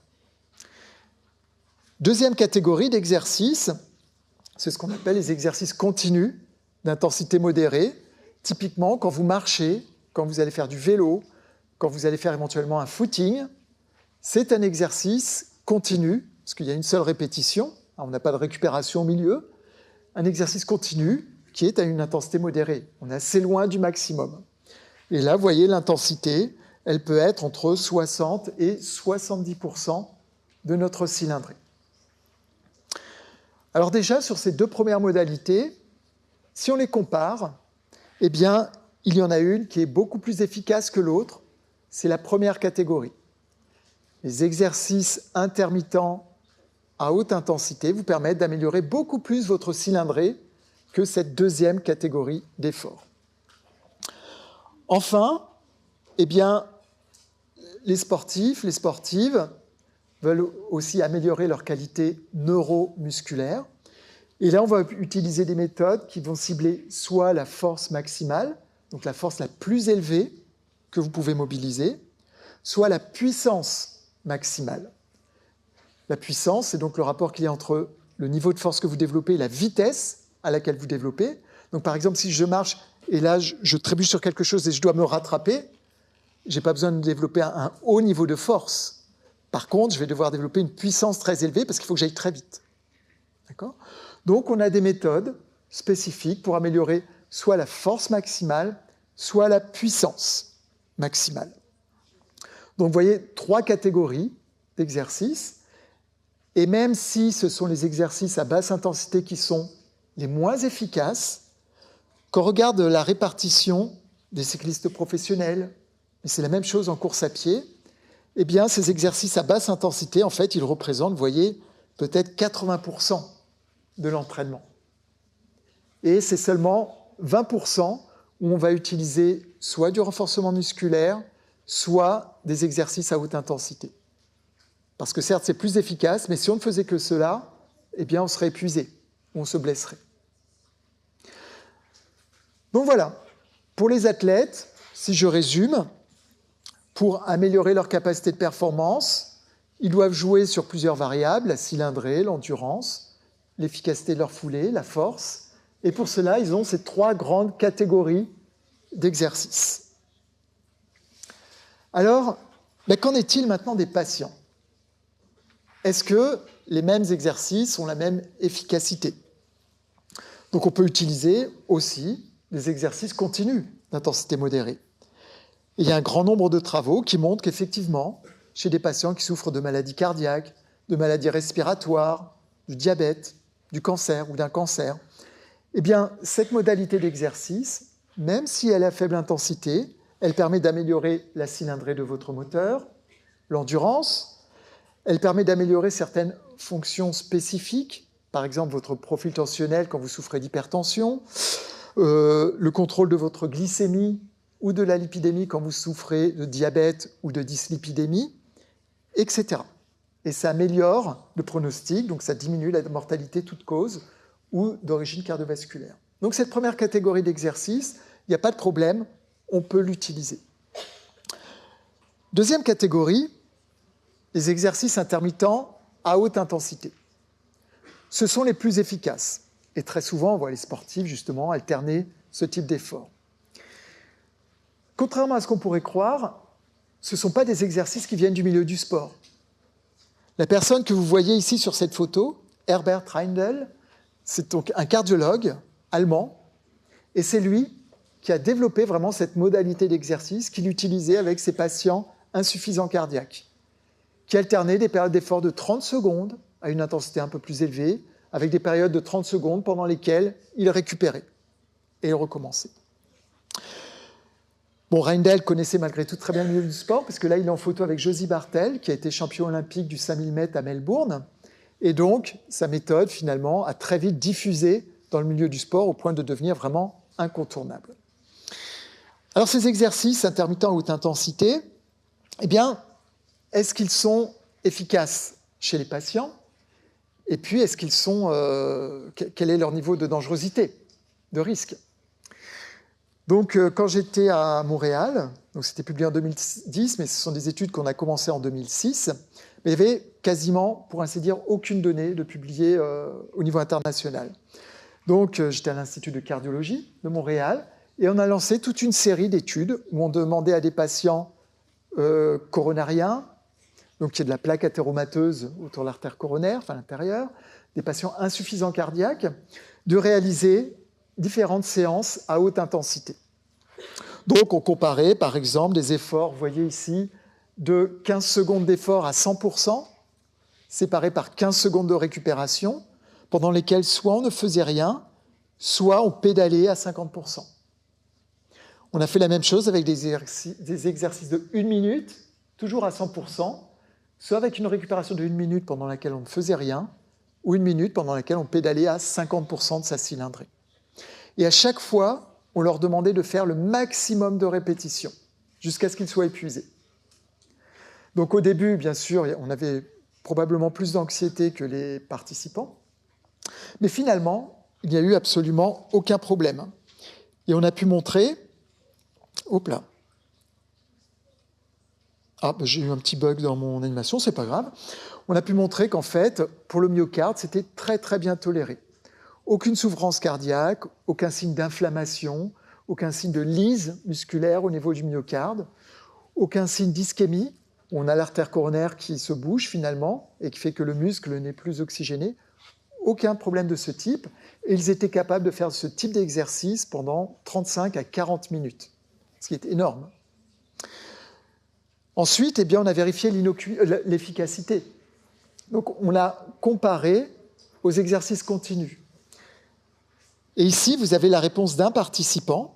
Deuxième catégorie d'exercices, c'est ce qu'on appelle les exercices continus d'intensité modérée. Typiquement, quand vous marchez, quand vous allez faire du vélo, quand vous allez faire éventuellement un footing, c'est un exercice continu, parce qu'il y a une seule répétition, on n'a pas de récupération au milieu, un exercice continu qui est à une intensité modérée. On est assez loin du maximum. Et là, vous voyez, l'intensité, elle peut être entre 60 et 70% de notre cylindrée. Alors déjà, sur ces 2 premières modalités, si on les compare, eh bien, il y en a une qui est beaucoup plus efficace que l'autre, c'est la première catégorie. Les exercices intermittents à haute intensité vous permettent d'améliorer beaucoup plus votre cylindrée que cette deuxième catégorie d'efforts. Enfin, eh bien, les sportifs, les sportives veulent aussi améliorer leur qualité neuromusculaire. Et là, on va utiliser des méthodes qui vont cibler soit la force maximale, donc la force la plus élevée que vous pouvez mobiliser, soit la puissance maximale. La puissance, c'est donc le rapport qu'il y a entre le niveau de force que vous développez et la vitesse à laquelle vous développez. Donc par exemple, si je marche et là je trébuche sur quelque chose et je dois me rattraper, je n'ai pas besoin de développer un haut niveau de force. Par contre, je vais devoir développer une puissance très élevée parce qu'il faut que j'aille très vite. D'accord ? Donc on a des méthodes spécifiques pour améliorer soit la force maximale, soit la puissance maximale. Donc vous voyez 3 catégories d'exercices. Et même si ce sont les exercices à basse intensité qui sont les moins efficaces, quand on regarde la répartition des cyclistes professionnels, et c'est la même chose en course à pied, eh bien ces exercices à basse intensité, en fait, ils représentent, vous voyez, peut-être 80% de l'entraînement. Et c'est seulement 20% où on va utiliser soit du renforcement musculaire, soit des exercices à haute intensité. Parce que certes, c'est plus efficace, mais si on ne faisait que cela, eh bien, on serait épuisé, on se blesserait. Donc voilà, pour les athlètes, si je résume, pour améliorer leur capacité de performance, ils doivent jouer sur plusieurs variables, la cylindrée, l'endurance, l'efficacité de leur foulée, la force. Et pour cela, ils ont ces 3 grandes catégories d'exercices. Alors, qu'en est-il maintenant des patients ? Est-ce que les mêmes exercices ont la même efficacité ? Donc on peut utiliser aussi des exercices continus d'intensité modérée. Il y a un grand nombre de travaux qui montrent qu'effectivement, chez des patients qui souffrent de maladies cardiaques, de maladies respiratoires, du diabète, du cancer ou d'un cancer, eh bien, cette modalité d'exercice, même si elle est à faible intensité, elle permet d'améliorer la cylindrée de votre moteur, l'endurance. Elle permet d'améliorer certaines fonctions spécifiques, par exemple votre profil tensionnel quand vous souffrez d'hypertension, le contrôle de votre glycémie ou de la lipidémie quand vous souffrez de diabète ou de dyslipidémie, etc. Et ça améliore le pronostic, donc ça diminue la mortalité toute cause ou d'origine cardiovasculaire. Donc cette première catégorie d'exercices, il n'y a pas de problème, on peut l'utiliser. Deuxième catégorie, les exercices intermittents à haute intensité. Ce sont les plus efficaces. Et très souvent, on voit les sportifs, justement, alterner ce type d'effort. Contrairement à ce qu'on pourrait croire, ce ne sont pas des exercices qui viennent du milieu du sport. La personne que vous voyez ici sur cette photo, Herbert Reindl, c'est donc un cardiologue allemand, et c'est lui qui a développé vraiment cette modalité d'exercice qu'il utilisait avec ses patients insuffisants cardiaques, qui alternait des périodes d'effort de 30 secondes à une intensité un peu plus élevée, avec des périodes de 30 secondes pendant lesquelles il récupérait et il recommençait. Bon, Reindl connaissait malgré tout très bien le milieu du sport, parce que là, il est en photo avec Josie Bartel, qui a été champion olympique du 5000 mètres à Melbourne. Et donc, sa méthode, finalement, a très vite diffusé dans le milieu du sport au point de devenir vraiment incontournable. Alors, ces exercices intermittents à haute intensité, eh bien, est-ce qu'ils sont efficaces chez les patients ? Et puis, est-ce qu'ils sont, quel est leur niveau de dangerosité, de risque ? Donc, quand j'étais à Montréal, donc c'était publié en 2010, mais ce sont des études qu'on a commencées en 2006, mais il n'y avait quasiment, pour ainsi dire, aucune donnée de publiée au niveau international. Donc, j'étais à l'Institut de cardiologie de Montréal, et on a lancé toute une série d'études où on demandait à des patients coronariens, donc il y a de la plaque athéromateuse autour de l'artère coronaire, enfin à l'intérieur, des patients insuffisants cardiaques, de réaliser différentes séances à haute intensité. Donc on comparait par exemple des efforts, vous voyez ici, de 15 secondes d'effort à 100%, séparés par 15 secondes de récupération, pendant lesquelles soit on ne faisait rien, soit on pédalait à 50%. On a fait la même chose avec des exercices de 1 minute, toujours à 100%, soit avec une récupération de 1 minute pendant laquelle on ne faisait rien, ou 1 minute pendant laquelle on pédalait à 50% de sa cylindrée. Et à chaque fois, on leur demandait de faire le maximum de répétitions, jusqu'à ce qu'ils soient épuisés. Donc au début, bien sûr, on avait probablement plus d'anxiété que les participants, mais finalement, il n'y a eu absolument aucun problème. Et on a pu montrer... Hop là. Ah, bah, j'ai eu un petit bug dans mon animation, c'est pas grave. On a pu montrer qu'en fait, pour le myocarde, c'était très très bien toléré. Aucune souffrance cardiaque, aucun signe d'inflammation, aucun signe de lyse musculaire au niveau du myocarde, aucun signe d'ischémie, où on a l'artère coronaire qui se bouge finalement et qui fait que le muscle n'est plus oxygéné. Aucun problème de ce type. Et ils étaient capables de faire ce type d'exercice pendant 35 à 40 minutes, ce qui est énorme. Ensuite, eh bien, on a vérifié l'efficacité. Donc, on l'a comparé aux exercices continus. Et ici, vous avez la réponse d'un participant.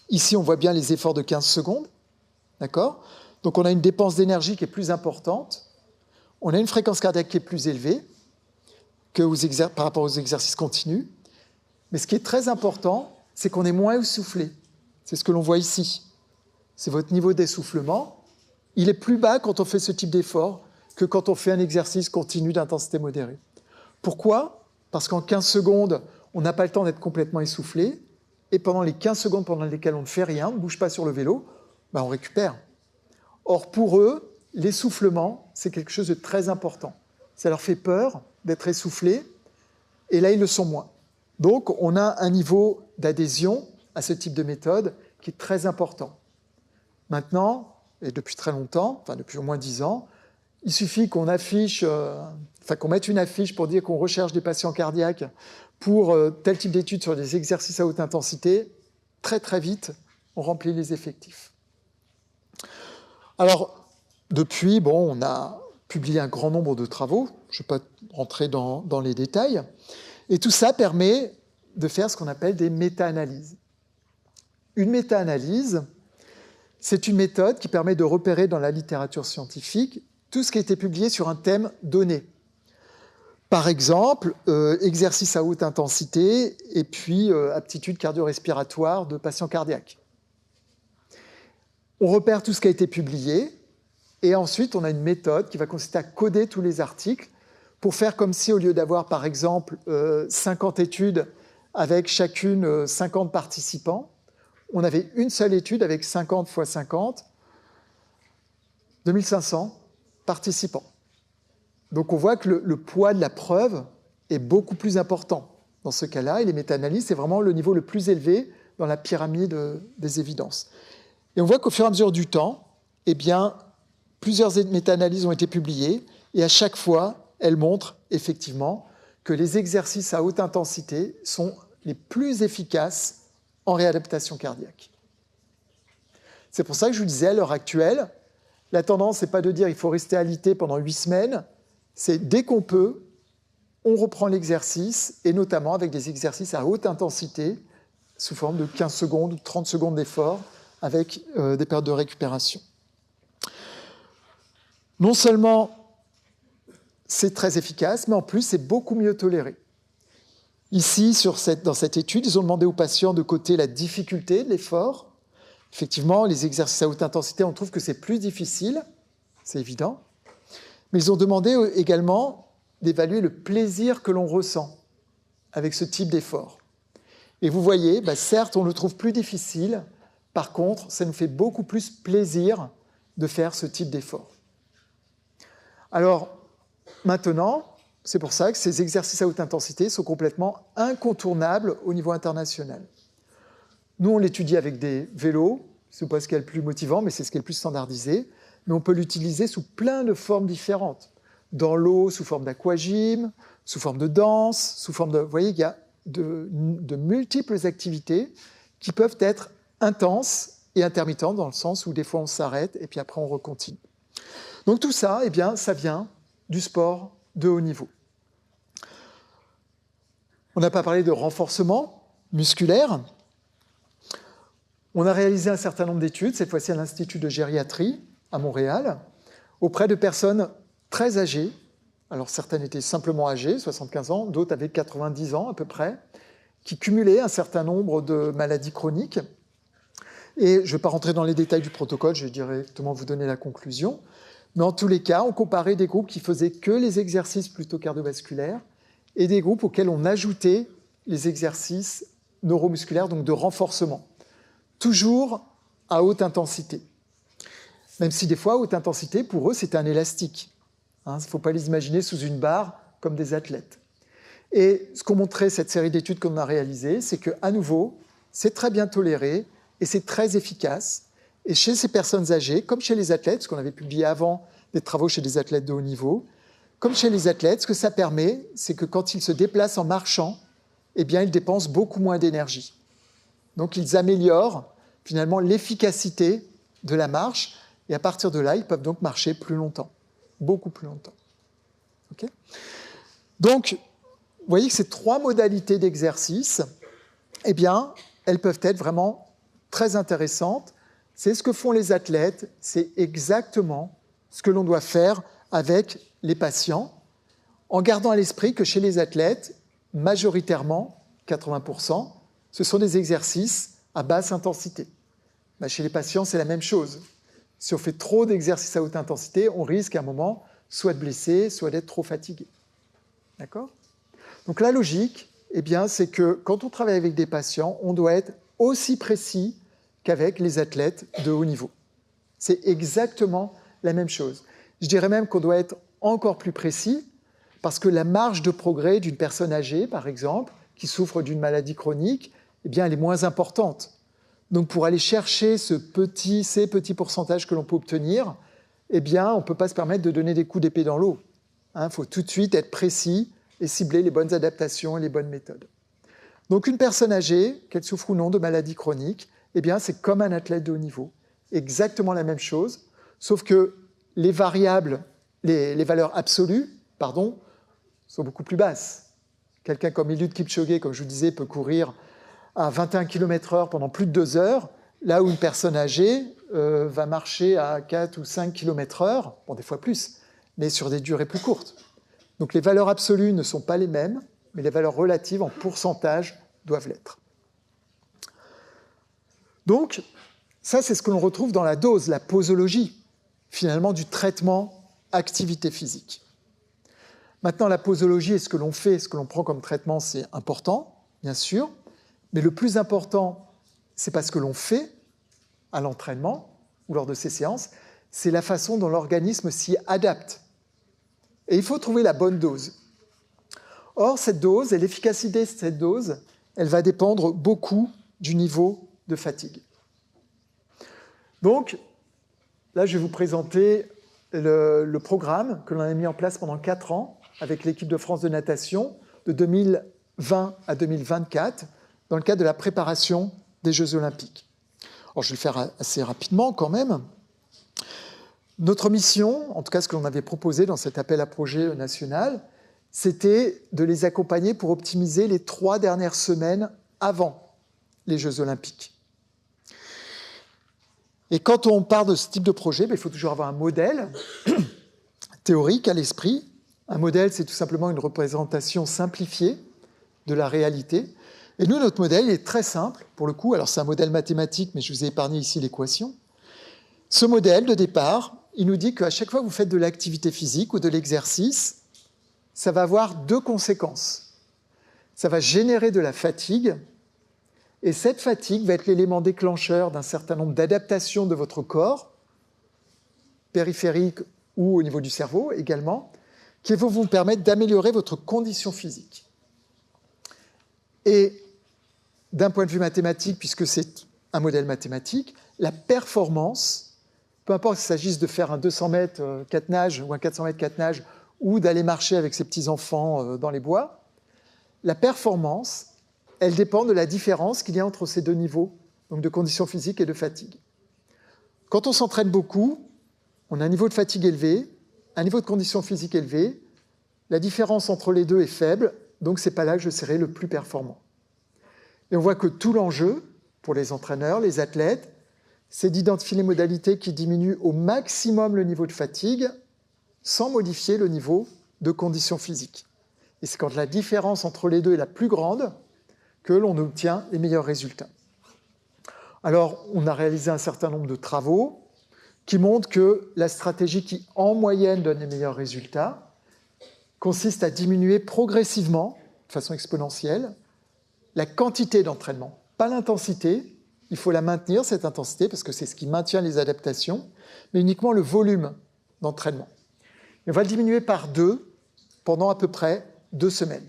Ici, on voit bien les efforts de 15 secondes. D'accord ? Donc, on a une dépense d'énergie qui est plus importante. On a une fréquence cardiaque qui est plus élevée par rapport aux exercices continus. Mais ce qui est très important, c'est qu'on est moins essoufflé. C'est ce que l'on voit ici. C'est votre niveau d'essoufflement. Il est plus bas quand on fait ce type d'effort que quand on fait un exercice continu d'intensité modérée. Pourquoi ? Parce qu'en 15 secondes, on n'a pas le temps d'être complètement essoufflé. Et pendant les 15 secondes pendant lesquelles on ne fait rien, on ne bouge pas sur le vélo, on récupère. Or, pour eux, l'essoufflement, c'est quelque chose de très important. Ça leur fait peur d'être essoufflés, et là, ils le sont moins. Donc, on a un niveau d'adhésion à ce type de méthode qui est très important. Maintenant, et depuis très longtemps, enfin depuis au moins 10 ans, il suffit qu'on qu'on mette une affiche pour dire qu'on recherche des patients cardiaques pour tel type d'études sur des exercices à haute intensité. Très très vite, on remplit les effectifs. Alors, depuis, on a publié un grand nombre de travaux, je ne vais pas rentrer dans les détails, et tout ça permet de faire ce qu'on appelle des méta-analyses. Une méta-analyse, c'est une méthode qui permet de repérer dans la littérature scientifique tout ce qui a été publié sur un thème donné. Par exemple, exercice à haute intensité et puis aptitude cardio-respiratoire de patients cardiaques. On repère tout ce qui a été publié et ensuite on a une méthode qui va consister à coder tous les articles pour faire comme si, au lieu d'avoir par exemple 50 études avec chacune 50 participants, on avait une seule étude avec 50 x 50, 2500 participants. Donc on voit que le poids de la preuve est beaucoup plus important dans ce cas-là, et les méta-analyses, c'est vraiment le niveau le plus élevé dans la pyramide des évidences. Et on voit qu'au fur et à mesure du temps, plusieurs méta-analyses ont été publiées, et à chaque fois, elles montrent effectivement que les exercices à haute intensité sont les plus efficaces en réadaptation cardiaque. C'est pour ça que je vous disais, à l'heure actuelle, la tendance, ce n'est pas de dire qu'il faut rester alité pendant 8 semaines, c'est dès qu'on peut, on reprend l'exercice, et notamment avec des exercices à haute intensité, sous forme de 15 secondes ou 30 secondes d'effort, avec des périodes de récupération. Non seulement c'est très efficace, mais en plus c'est beaucoup mieux toléré. Ici, dans cette étude, ils ont demandé aux patients de coter la difficulté de l'effort. Effectivement, les exercices à haute intensité, on trouve que c'est plus difficile, c'est évident. Mais ils ont demandé également d'évaluer le plaisir que l'on ressent avec ce type d'effort. Et vous voyez, certes, on le trouve plus difficile, par contre, ça nous fait beaucoup plus plaisir de faire ce type d'effort. Alors, maintenant, c'est pour ça que ces exercices à haute intensité sont complètement incontournables au niveau international. Nous, on l'étudie avec des vélos, ce n'est pas ce qui est le plus motivant, mais c'est ce qui est le plus standardisé. Mais on peut l'utiliser sous plein de formes différentes. Dans l'eau, sous forme d'aquagym, sous forme de danse, sous forme de... Vous voyez, il y a de multiples activités qui peuvent être intenses et intermittentes, dans le sens où des fois on s'arrête et puis après on recontinue. Donc tout ça, ça vient du sport de haut niveau. On n'a pas parlé de renforcement musculaire. On a réalisé un certain nombre d'études, cette fois-ci à l'Institut de gériatrie à Montréal, auprès de personnes très âgées. Alors certaines étaient simplement âgées, 75 ans, d'autres avaient 90 ans à peu près, qui cumulaient un certain nombre de maladies chroniques. Et je ne vais pas rentrer dans les détails du protocole, je vais directement vous donner la conclusion. Mais en tous les cas, on comparait des groupes qui faisaient que les exercices plutôt cardiovasculaires et des groupes auxquels on ajoutait les exercices neuromusculaires, donc de renforcement, toujours à haute intensité. Même si des fois, haute intensité, pour eux, c'est un élastique. Il ne faut pas les imaginer sous une barre comme des athlètes. Et ce qu'ont montré cette série d'études qu'on a réalisées, c'est qu'à nouveau, c'est très bien toléré et c'est très efficace. Et chez ces personnes âgées, comme chez les athlètes, ce qu'on avait publié avant des travaux chez des athlètes de haut niveau, comme chez les athlètes, ce que ça permet, c'est que quand ils se déplacent en marchant, eh bien, ils dépensent beaucoup moins d'énergie. Donc, ils améliorent finalement l'efficacité de la marche, et à partir de là, ils peuvent donc marcher plus longtemps, beaucoup plus longtemps. Okay ? Donc, vous voyez que ces trois modalités d'exercice, eh bien, elles peuvent être vraiment très intéressantes. C'est ce que font les athlètes, c'est exactement ce que l'on doit faire avec les patients, en gardant à l'esprit que chez les athlètes, majoritairement, 80%, ce sont des exercices à basse intensité. Chez les patients, c'est la même chose. Si on fait trop d'exercices à haute intensité, on risque à un moment soit de blesser, soit d'être trop fatigué. D'accord ? Donc la logique, eh bien, c'est que quand on travaille avec des patients, on doit être aussi précis qu'avec les athlètes de haut niveau. C'est exactement la même chose. Je dirais même qu'on doit être encore plus précis parce que la marge de progrès d'une personne âgée, par exemple, qui souffre d'une maladie chronique, eh bien, elle est moins importante. Donc pour aller chercher ces petits pourcentages que l'on peut obtenir, eh bien, on ne peut pas se permettre de donner des coups d'épée dans l'eau. Il faut tout de suite être précis et cibler les bonnes adaptations et les bonnes méthodes. Donc une personne âgée, qu'elle souffre ou non de maladie chronique, eh bien, c'est comme un athlète de haut niveau. Exactement la même chose, sauf que les variables, les valeurs absolues, sont beaucoup plus basses. Quelqu'un comme Eliud Kipchoge, comme je vous disais, peut courir à 21 km/h pendant plus de 2 heures, là où une personne âgée va marcher à 4 ou 5 km/h, bon, des fois plus, mais sur des durées plus courtes. Donc les valeurs absolues ne sont pas les mêmes, mais les valeurs relatives en pourcentage doivent l'être. Donc, ça, c'est ce que l'on retrouve dans la dose, la posologie, finalement, du traitement activité physique. Maintenant, la posologie et ce que l'on fait, ce que l'on prend comme traitement, c'est important, bien sûr, mais le plus important, c'est pas ce que l'on fait à l'entraînement ou lors de ces séances, c'est la façon dont l'organisme s'y adapte. Et il faut trouver la bonne dose. Or, cette dose et l'efficacité de cette dose, elle va dépendre beaucoup du niveau de fatigue. Donc, là, je vais vous présenter le programme que l'on a mis en place pendant 4 ans avec l'équipe de France de natation de 2020 à 2024 dans le cadre de la préparation des Jeux Olympiques. Alors, je vais le faire assez rapidement quand même. Notre mission, en tout cas ce que l'on avait proposé dans cet appel à projet national, c'était de les accompagner pour optimiser les 3 dernières semaines avant les Jeux Olympiques. Et quand on part de ce type de projet, il faut toujours avoir un modèle théorique à l'esprit. Un modèle, c'est tout simplement une représentation simplifiée de la réalité. Et nous, notre modèle est très simple, pour le coup. Alors, c'est un modèle mathématique, mais je vous ai épargné ici l'équation. Ce modèle, de départ, il nous dit qu'à chaque fois que vous faites de l'activité physique ou de l'exercice, ça va avoir 2 conséquences. Ça va générer de la fatigue, et cette fatigue va être l'élément déclencheur d'un certain nombre d'adaptations de votre corps, périphériques ou au niveau du cerveau également, qui vont vous permettre d'améliorer votre condition physique. Et d'un point de vue mathématique, puisque c'est un modèle mathématique, la performance, peu importe qu'il s'agisse de faire un 200 mètres 4 nages ou un 400 mètres 4 nages, ou d'aller marcher avec ses petits-enfants dans les bois, la performance, elle dépend de la différence qu'il y a entre ces 2 niveaux, donc de conditions physiques et de fatigue. Quand on s'entraîne beaucoup, on a un niveau de fatigue élevé, un niveau de condition physique élevé, la différence entre les deux est faible, donc ce n'est pas là que je serai le plus performant. Et on voit que tout l'enjeu, pour les entraîneurs, les athlètes, c'est d'identifier les modalités qui diminuent au maximum le niveau de fatigue sans modifier le niveau de condition physique. Et c'est quand la différence entre les deux est la plus grande que l'on obtient les meilleurs résultats. Alors, on a réalisé un certain nombre de travaux qui montrent que la stratégie qui, en moyenne, donne les meilleurs résultats consiste à diminuer progressivement, de façon exponentielle, la quantité d'entraînement, pas l'intensité, il faut la maintenir, cette intensité, parce que c'est ce qui maintient les adaptations, mais uniquement le volume d'entraînement. Et on va le diminuer par 2 pendant à peu près 2 semaines.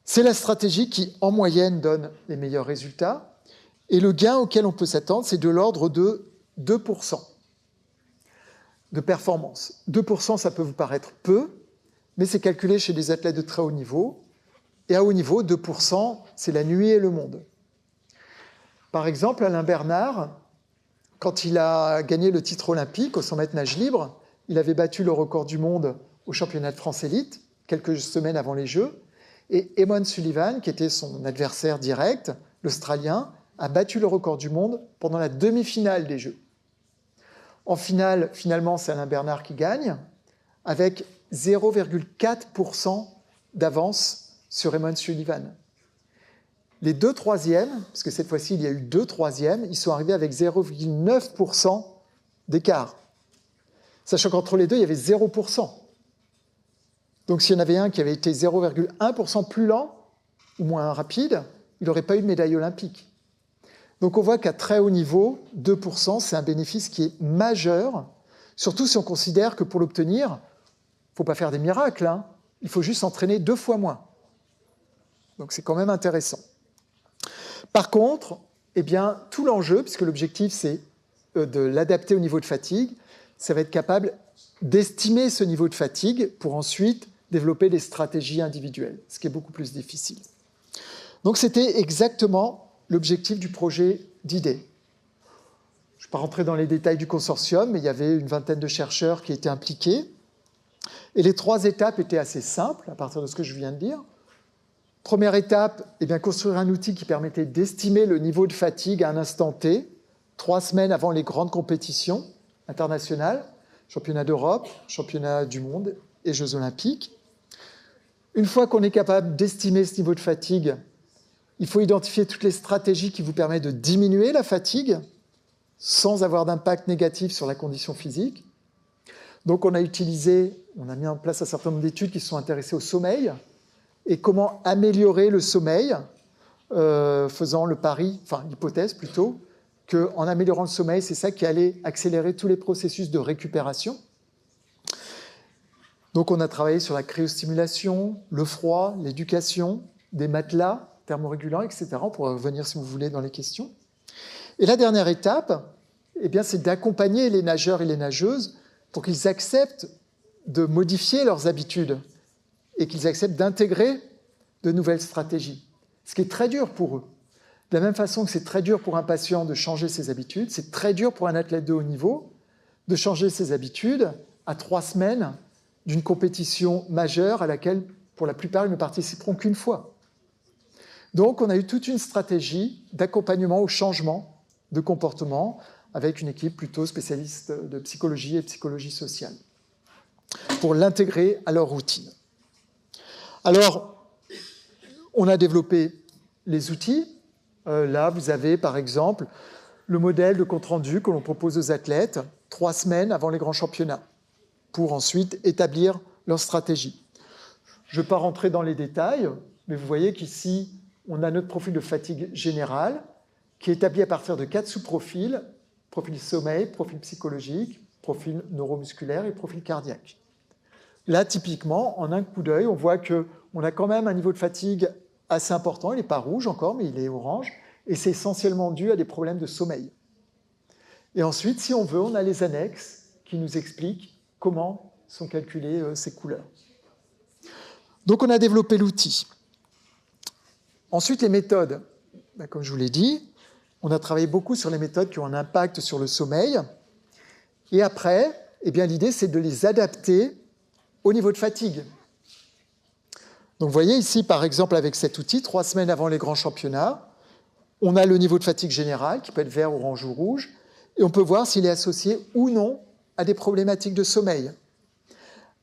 C'est la stratégie qui, en moyenne, donne les meilleurs résultats. Et le gain auquel on peut s'attendre, c'est de l'ordre de 2% de performance. 2%, ça peut vous paraître peu, mais c'est calculé chez des athlètes de très haut niveau. Et à haut niveau, 2%, c'est la nuit et le monde. Par exemple, Alain Bernard, quand il a gagné le titre olympique au 100 mètres nage libre, il avait battu le record du monde au championnat de France élite, quelques semaines avant les Jeux. Et Eamon Sullivan, qui était son adversaire direct, l'Australien, a battu le record du monde pendant la demi-finale des Jeux. En finale, finalement, c'est Alain Bernard qui gagne, avec 0,4% d'avance sur Eamon Sullivan. Les 2 troisièmes, parce que cette fois-ci, il y a eu 2 troisièmes, ils sont arrivés avec 0,9% d'écart. Sachant qu'entre les deux, il y avait 0%. Donc s'il y en avait un qui avait été 0,1% plus lent ou moins rapide, il n'aurait pas eu de médaille olympique. Donc on voit qu'à très haut niveau, 2%, c'est un bénéfice qui est majeur, surtout si on considère que pour l'obtenir, il ne faut pas faire des miracles, hein, il faut juste s'entraîner 2 fois moins. Donc c'est quand même intéressant. Par contre, eh bien, tout l'enjeu, puisque l'objectif c'est de l'adapter au niveau de fatigue, ça va être capable d'estimer ce niveau de fatigue pour ensuite développer des stratégies individuelles, ce qui est beaucoup plus difficile. Donc c'était exactement l'objectif du projet d'idée. Je ne vais pas rentrer dans les détails du consortium, mais il y avait une vingtaine de chercheurs qui étaient impliqués. Et les 3 étapes étaient assez simples, à partir de ce que je viens de dire. Première étape, eh bien, construire un outil qui permettait d'estimer le niveau de fatigue à un instant T, 3 semaines avant les grandes compétitions internationales, championnat d'Europe, championnat du monde et Jeux olympiques. Une fois qu'on est capable d'estimer ce niveau de fatigue, il faut identifier toutes les stratégies qui vous permettent de diminuer la fatigue sans avoir d'impact négatif sur la condition physique. Donc on a mis en place un certain nombre d'études qui se sont intéressées au sommeil et comment améliorer le sommeil, faisant le pari, enfin l'hypothèse plutôt, qu'en améliorant le sommeil, c'est ça qui allait accélérer tous les processus de récupération. Donc on a travaillé sur la cryostimulation, le froid, l'éducation, des matelas thermorégulants, etc. On pourra revenir si vous voulez dans les questions. Et la dernière étape, eh bien, c'est d'accompagner les nageurs et les nageuses pour qu'ils acceptent de modifier leurs habitudes et qu'ils acceptent d'intégrer de nouvelles stratégies, ce qui est très dur pour eux. De la même façon que c'est très dur pour un patient de changer ses habitudes, c'est très dur pour un athlète de haut niveau de changer ses habitudes à 3 semaines d'une compétition majeure à laquelle, pour la plupart, ils ne participeront qu'une fois. Donc, on a eu toute une stratégie d'accompagnement au changement de comportement avec une équipe plutôt spécialiste de psychologie et psychologie sociale pour l'intégrer à leur routine. Alors, on a développé les outils. Là, vous avez, par exemple, le modèle de compte-rendu que l'on propose aux athlètes 3 semaines avant les grands championnats pour ensuite établir leur stratégie. Je ne vais pas rentrer dans les détails, mais vous voyez qu'ici, on a notre profil de fatigue générale qui est établi à partir de 4 sous-profils, profil sommeil, profil psychologique, profil neuromusculaire et profil cardiaque. Là, typiquement, en un coup d'œil, on voit qu'on a quand même un niveau de fatigue assez important. Il n'est pas rouge encore, mais il est orange. Et c'est essentiellement dû à des problèmes de sommeil. Et ensuite, si on veut, on a les annexes qui nous expliquent comment sont calculées ces couleurs. Donc, on a développé l'outil. Ensuite, les méthodes. Comme je vous l'ai dit, on a travaillé beaucoup sur les méthodes qui ont un impact sur le sommeil. Et après, eh bien, l'idée, c'est de les adapter au niveau de fatigue. Donc, vous voyez ici, par exemple, avec cet outil, 3 semaines avant les grands championnats, on a le niveau de fatigue général, qui peut être vert, orange ou rouge, et on peut voir s'il est associé ou non à des problématiques de sommeil.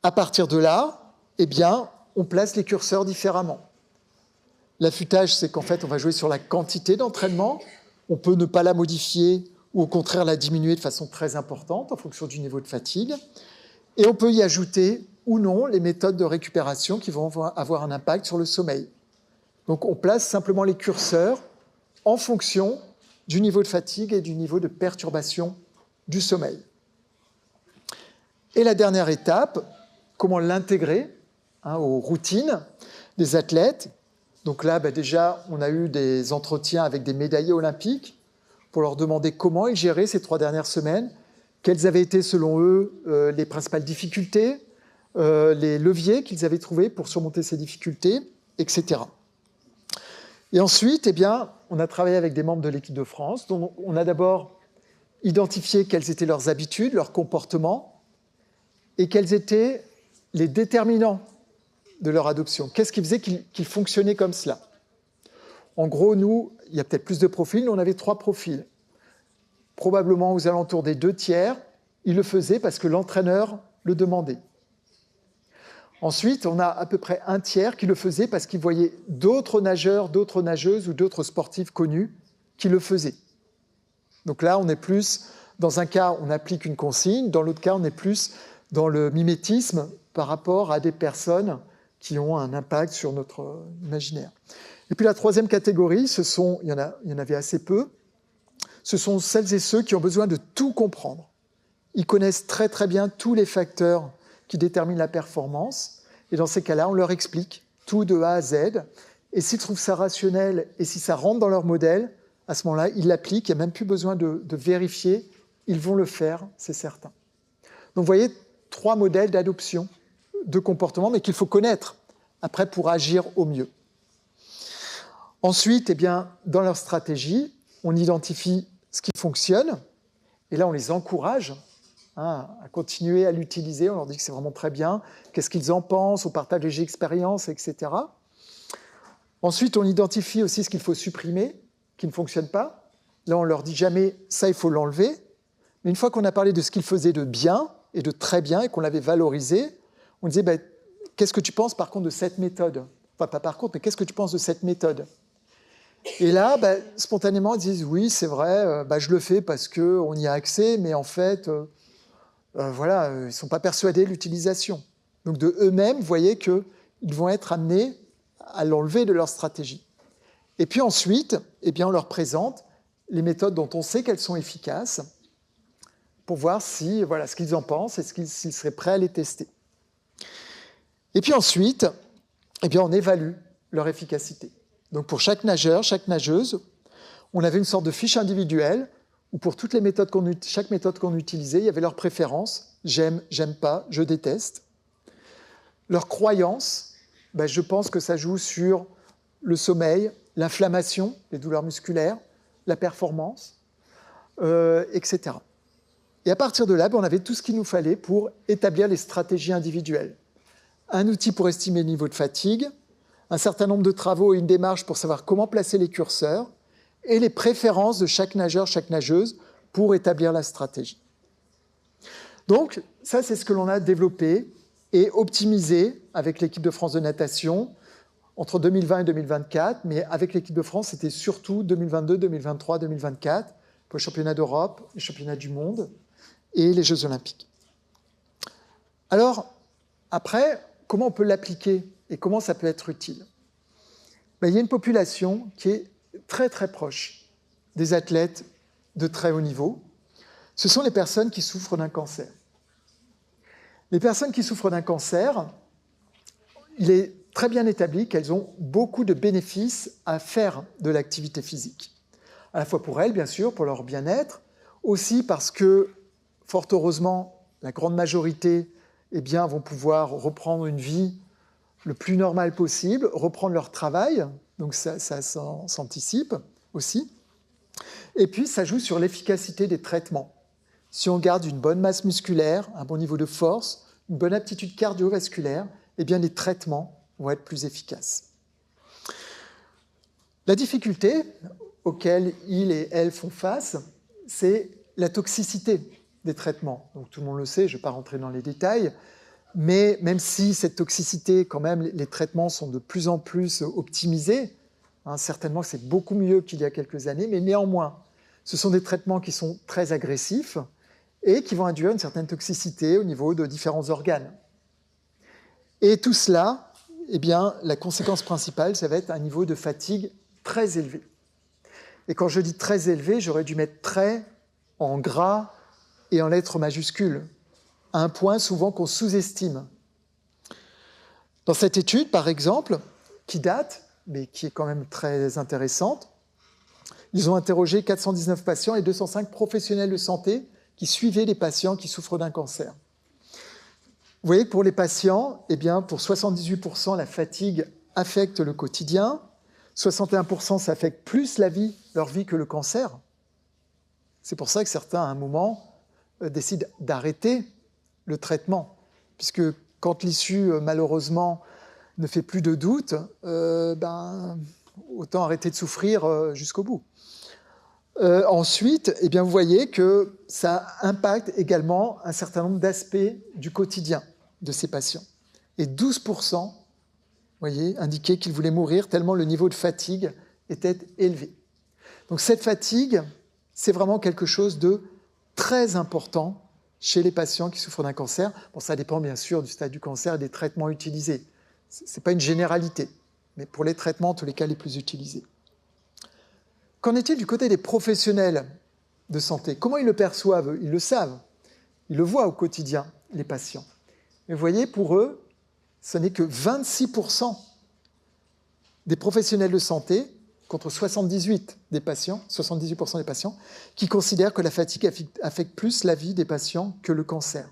À partir de là, eh bien, on place les curseurs différemment. L'affûtage, c'est qu'en fait, on va jouer sur la quantité d'entraînement. On peut ne pas la modifier ou au contraire la diminuer de façon très importante en fonction du niveau de fatigue. Et on peut y ajouter ou non les méthodes de récupération qui vont avoir un impact sur le sommeil. Donc on place simplement les curseurs en fonction du niveau de fatigue et du niveau de perturbation du sommeil. Et la dernière étape, comment l'intégrer aux routines des athlètes. Donc là, déjà, on a eu des entretiens avec des médaillés olympiques pour leur demander comment ils géraient ces 3 dernières semaines, quelles avaient été, selon eux, les principales difficultés, les leviers qu'ils avaient trouvés pour surmonter ces difficultés, etc. Et ensuite, on a travaillé avec des membres de l'équipe de France. Donc, on a d'abord identifié quelles étaient leurs habitudes, leurs comportements, et quels étaient les déterminants de leur adoption. Qu'est-ce qui faisait qu'ils fonctionnaient comme cela? En gros, nous, il y a peut-être plus de profils, nous on avait 3 profils. Probablement aux alentours des 2/3, ils le faisaient parce que l'entraîneur le demandait. Ensuite, on a à peu près 1/3 qui le faisaient parce qu'ils voyaient d'autres nageurs, d'autres nageuses ou d'autres sportifs connus qui le faisaient. Donc là, on est plus, dans un cas, on applique une consigne, dans l'autre cas, on est plus dans le mimétisme par rapport à des personnes qui ont un impact sur notre imaginaire. Et puis la 3e catégorie, il y en avait assez peu, ce sont celles et ceux qui ont besoin de tout comprendre. Ils connaissent très très bien tous les facteurs qui déterminent la performance, et dans ces cas-là, on leur explique tout de A à Z, et s'ils trouvent ça rationnel, et si ça rentre dans leur modèle, à ce moment-là, ils l'appliquent, il n'y a même plus besoin de vérifier, ils vont le faire, c'est certain. Donc vous voyez, 3 modèles d'adoption de comportement, mais qu'il faut connaître après pour agir au mieux. Ensuite, dans leur stratégie, on identifie ce qui fonctionne, et là on les encourage à continuer à l'utiliser, on leur dit que c'est vraiment très bien, qu'est-ce qu'ils en pensent, on partage les expériences, etc. Ensuite, on identifie aussi ce qu'il faut supprimer, qui ne fonctionne pas. Là, on leur dit jamais ça, il faut l'enlever. Mais une fois qu'on a parlé de ce qu'ils faisaient de bien et de très bien et qu'on l'avait valorisé, on disait qu'est-ce que tu penses par contre de cette méthode? Enfin, pas par contre, mais qu'est-ce que tu penses de cette méthode? Et là, spontanément, ils disent oui, c'est vrai, je le fais parce qu'on y a accès, mais en fait, ils ne sont pas persuadés de l'utilisation. Donc de eux-mêmes, vous voyez qu'ils vont être amenés à l'enlever de leur stratégie. Et puis ensuite, on leur présente les méthodes dont on sait qu'elles sont efficaces pour voir ce qu'ils en pensent et s'ils seraient prêts à les tester. Et puis ensuite, on évalue leur efficacité. Donc pour chaque nageur, chaque nageuse, on avait une sorte de fiche individuelle où pour toutes les méthodes chaque méthode qu'on utilisait, il y avait leurs préférences, j'aime, j'aime pas, je déteste. Leurs croyances, je pense que ça joue sur le sommeil, l'inflammation, les douleurs musculaires, la performance, etc. Et à partir de là, on avait tout ce qu'il nous fallait pour établir les stratégies individuelles. Un outil pour estimer le niveau de fatigue, un certain nombre de travaux et une démarche pour savoir comment placer les curseurs, et les préférences de chaque nageur, chaque nageuse pour établir la stratégie. Donc, ça, c'est ce que l'on a développé et optimisé avec l'équipe de France de natation entre 2020 et 2024, mais avec l'équipe de France, c'était surtout 2022, 2023, 2024, pour les championnats d'Europe, les championnats du monde et les Jeux olympiques. Alors, après, comment on peut l'appliquer et comment ça peut être utile? Il y a une population qui est très très proche des athlètes de très haut niveau. Ce sont les personnes qui souffrent d'un cancer. Les personnes qui souffrent d'un cancer, il est très bien établi qu'elles ont beaucoup de bénéfices à faire de l'activité physique. À la fois pour elles, bien sûr, pour leur bien-être, aussi parce que, fort heureusement, la grande majorité vont pouvoir reprendre une vie le plus normale possible, reprendre leur travail, donc ça s'anticipe aussi. Et puis, ça joue sur l'efficacité des traitements. Si on garde une bonne masse musculaire, un bon niveau de force, une bonne aptitude cardiovasculaire, les traitements vont être plus efficaces. La difficulté auxquelles ils et elles font face, c'est la toxicité des traitements. Donc, tout le monde le sait, je ne vais pas rentrer dans les détails, mais même si cette toxicité, quand même, les traitements sont de plus en plus optimisés, certainement c'est beaucoup mieux qu'il y a quelques années, mais néanmoins, ce sont des traitements qui sont très agressifs et qui vont induire une certaine toxicité au niveau de différents organes. Et tout cela, la conséquence principale, ça va être un niveau de fatigue très élevé. Et quand je dis très élevé, j'aurais dû mettre très en gras et en lettres majuscules, à un point souvent qu'on sous-estime. Dans cette étude, par exemple, qui date, mais qui est quand même très intéressante, ils ont interrogé 419 patients et 205 professionnels de santé qui suivaient les patients qui souffrent d'un cancer. Vous voyez que pour les patients, eh bien, pour 78%, la fatigue affecte le quotidien, 61%, ça affecte plus leur vie que le cancer. C'est pour ça que certains, à un moment, décident d'arrêter le traitement, puisque quand l'issue, malheureusement, ne fait plus de doute, autant arrêter de souffrir jusqu'au bout. Ensuite, eh bien, vous voyez que ça impacte également un certain nombre d'aspects du quotidien de ces patients. Et 12%, vous voyez, indiquaient qu'ils voulaient mourir tellement le niveau de fatigue était élevé. Donc cette fatigue, c'est vraiment quelque chose de très important chez les patients qui souffrent d'un cancer. Bon, ça dépend bien sûr du stade du cancer et des traitements utilisés. Ce n'est pas une généralité, mais pour les traitements, en tous les cas, les plus utilisés. Qu'en est-il du côté des professionnels de santé? Comment ils le perçoivent? Ils le savent. Ils le voient au quotidien, les patients. Mais vous voyez, pour eux, ce n'est que 26% des professionnels de santé, contre 78% des patients, qui considèrent que la fatigue affecte plus la vie des patients que le cancer.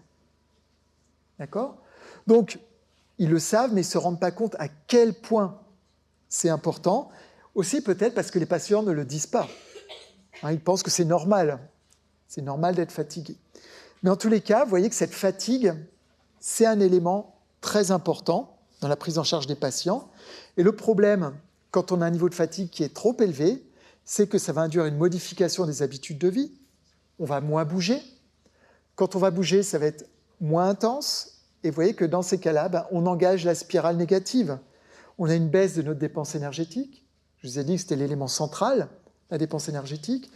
D'accord? Donc, ils le savent, mais ils ne se rendent pas compte à quel point c'est important. Aussi peut-être parce que les patients ne le disent pas. Ils pensent que c'est normal d'être fatigué. Mais en tous les cas, vous voyez que cette fatigue, c'est un élément très important dans la prise en charge des patients. Et le problème, quand on a un niveau de fatigue qui est trop élevé, c'est que ça va induire une modification des habitudes de vie. On va moins bouger. Quand on va bouger, ça va être moins intense. Et vous voyez que dans ces cas-là, on engage la spirale négative. On a une baisse de notre dépense énergétique. Je vous ai dit que c'était l'élément central, la dépense énergétique.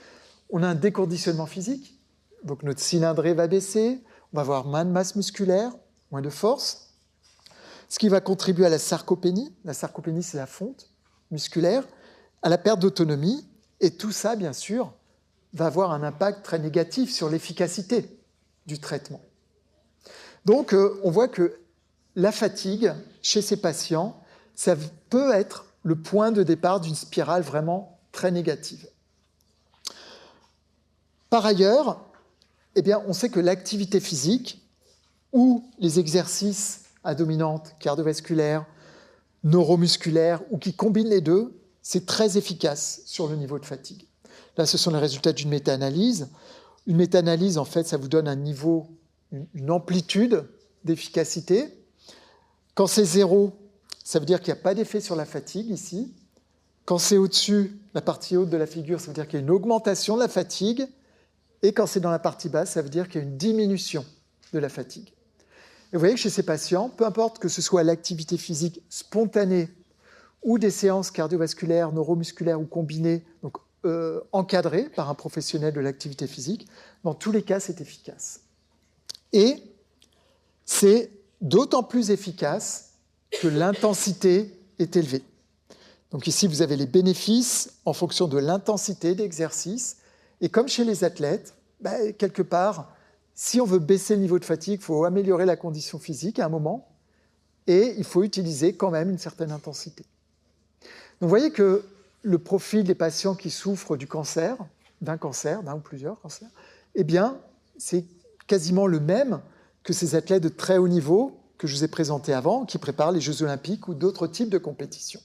On a un déconditionnement physique, donc notre cylindrée va baisser, on va avoir moins de masse musculaire, moins de force, ce qui va contribuer à la sarcopénie. La sarcopénie, c'est la fonte musculaire, à la perte d'autonomie, et tout ça, bien sûr, va avoir un impact très négatif sur l'efficacité du traitement. Donc, on voit que la fatigue, chez ces patients, ça peut être le point de départ d'une spirale vraiment très négative. Par ailleurs, eh bien, on sait que l'activité physique ou les exercices à dominante cardiovasculaire, neuromusculaire ou qui combinent les deux, c'est très efficace sur le niveau de fatigue. Là, ce sont les résultats d'une méta-analyse. Une méta-analyse, en fait, ça vous donne un niveau, une amplitude d'efficacité. Quand c'est 0, ça veut dire qu'il n'y a pas d'effet sur la fatigue ici. Quand c'est au-dessus, la partie haute de la figure, ça veut dire qu'il y a une augmentation de la fatigue. Et quand c'est dans la partie basse, ça veut dire qu'il y a une diminution de la fatigue. Et vous voyez que chez ces patients, peu importe que ce soit l'activité physique spontanée ou des séances cardiovasculaires, neuromusculaires ou combinées, donc encadrées par un professionnel de l'activité physique, dans tous les cas, c'est efficace. Et c'est d'autant plus efficace que l'intensité est élevée. Donc ici, vous avez les bénéfices en fonction de l'intensité d'exercice. Et comme chez les athlètes, quelque part, si on veut baisser le niveau de fatigue, il faut améliorer la condition physique à un moment, et il faut utiliser quand même une certaine intensité. Donc vous voyez que le profil des patients qui souffrent du cancer, d'un ou plusieurs cancers, eh bien, c'est quasiment le même que ces athlètes de très haut niveau que je vous ai présentés avant, qui préparent les Jeux Olympiques ou d'autres types de compétitions.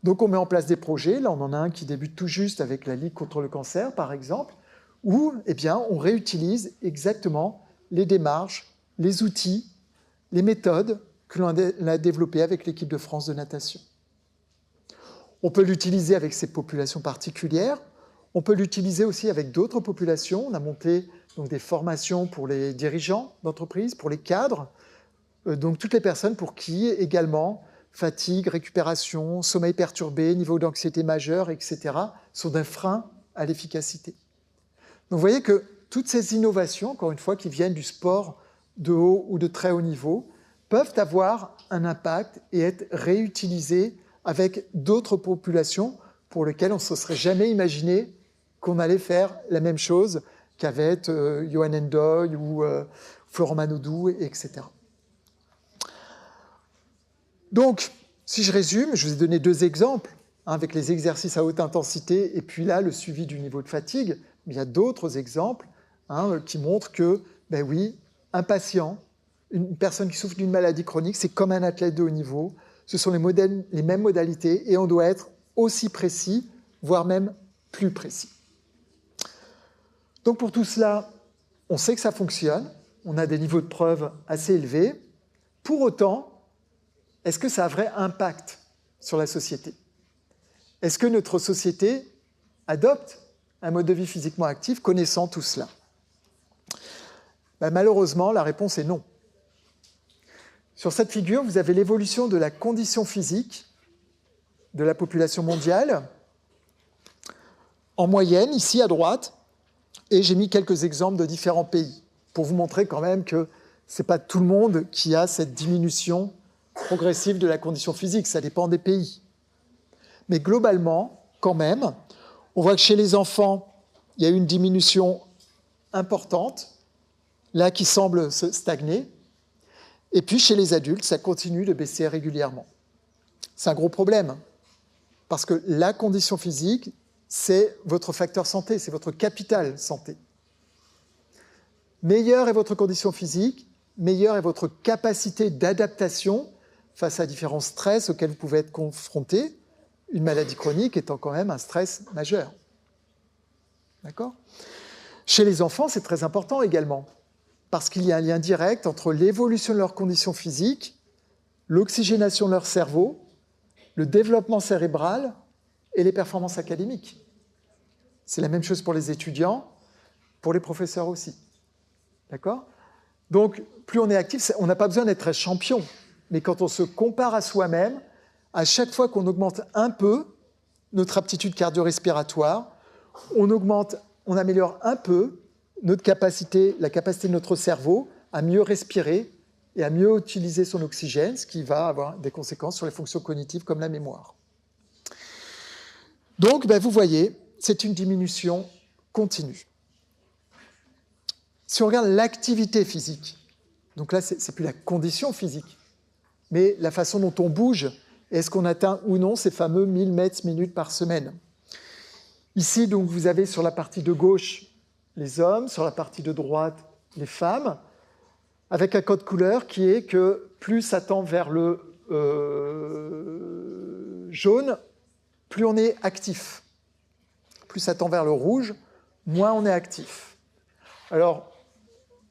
Donc on met en place des projets, là on en a un qui débute tout juste avec la Ligue contre le cancer par exemple, où eh bien, on réutilise exactement les démarches, les outils, les méthodes que l'on a développées avec l'équipe de France de natation. On peut l'utiliser avec ces populations particulières, on peut l'utiliser aussi avec d'autres populations. On a monté donc, des formations pour les dirigeants d'entreprise, pour les cadres, donc toutes les personnes pour qui également fatigue, récupération, sommeil perturbé, niveau d'anxiété majeur, etc., sont des freins à l'efficacité. Donc vous voyez que toutes ces innovations, encore une fois, qui viennent du sport de haut ou de très haut niveau, peuvent avoir un impact et être réutilisées avec d'autres populations pour lesquels on ne se serait jamais imaginé qu'on allait faire la même chose qu'avait Johan Endoy ou Florent Manodou, etc. Donc, si je résume, je vous ai donné 2 exemples, avec les exercices à haute intensité et puis là, le suivi du niveau de fatigue. Mais il y a d'autres exemples qui montrent que, ben oui, un patient, une personne qui souffre d'une maladie chronique, c'est comme un athlète de haut niveau. Ce sont les mêmes modalités et on doit être aussi précis, voire même plus précis. Donc pour tout cela, on sait que ça fonctionne, on a des niveaux de preuve assez élevés. Pour autant, est-ce que ça a un vrai impact sur la société? Est-ce que notre société adopte un mode de vie physiquement actif connaissant tout cela? Malheureusement, la réponse est non. Sur cette figure, vous avez l'évolution de la condition physique de la population mondiale, en moyenne, ici à droite, et j'ai mis quelques exemples de différents pays, pour vous montrer quand même que ce n'est pas tout le monde qui a cette diminution progressive de la condition physique, ça dépend des pays. Mais globalement, quand même, on voit que chez les enfants, il y a eu une diminution importante, là qui semble se stagner, et puis chez les adultes, ça continue de baisser régulièrement. C'est un gros problème, parce que la condition physique, c'est votre facteur santé, c'est votre capital santé. Meilleure est votre condition physique, meilleure est votre capacité d'adaptation face à différents stress auxquels vous pouvez être confrontés, une maladie chronique étant quand même un stress majeur. D'accord ? Chez les enfants, c'est très important également, parce qu'il y a un lien direct entre l'évolution de leurs conditions physiques, l'oxygénation de leur cerveau, le développement cérébral et les performances académiques. C'est la même chose pour les étudiants, pour les professeurs aussi. D'accord ? Donc, plus on est actif, on n'a pas besoin d'être champion, mais quand on se compare à soi-même, à chaque fois qu'on augmente un peu notre aptitude cardio-respiratoire, on améliore un peu la capacité de notre cerveau à mieux respirer et à mieux utiliser son oxygène, ce qui va avoir des conséquences sur les fonctions cognitives comme la mémoire. Donc, vous voyez, c'est une diminution continue. Si on regarde l'activité physique, donc là, c'est plus la condition physique, mais la façon dont on bouge, est-ce qu'on atteint ou non ces fameux 1000 mètres minutes par semaine. Ici, donc, vous avez sur la partie de gauche les hommes, sur la partie de droite les femmes, avec un code couleur qui est que plus ça tend vers le jaune, plus on est actif. Plus ça tend vers le rouge, moins on est actif. Alors,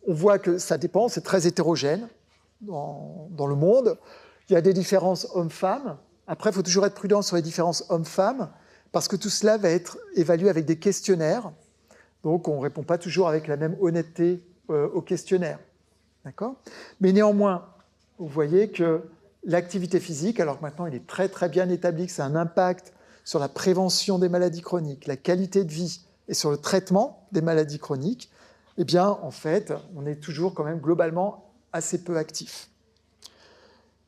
on voit que ça dépend, c'est très hétérogène dans le monde. Il y a des différences hommes-femmes. Après, il faut toujours être prudent sur les différences hommes-femmes, parce que tout cela va être évalué avec des questionnaires. Donc, on ne répond pas toujours avec la même honnêteté aux questionnaires. D'accord ? Mais néanmoins, vous voyez que l'activité physique, alors que maintenant il est très très bien établi que ça a un impact sur la prévention des maladies chroniques, la qualité de vie et sur le traitement des maladies chroniques, eh bien, en fait, on est toujours quand même globalement assez peu actif.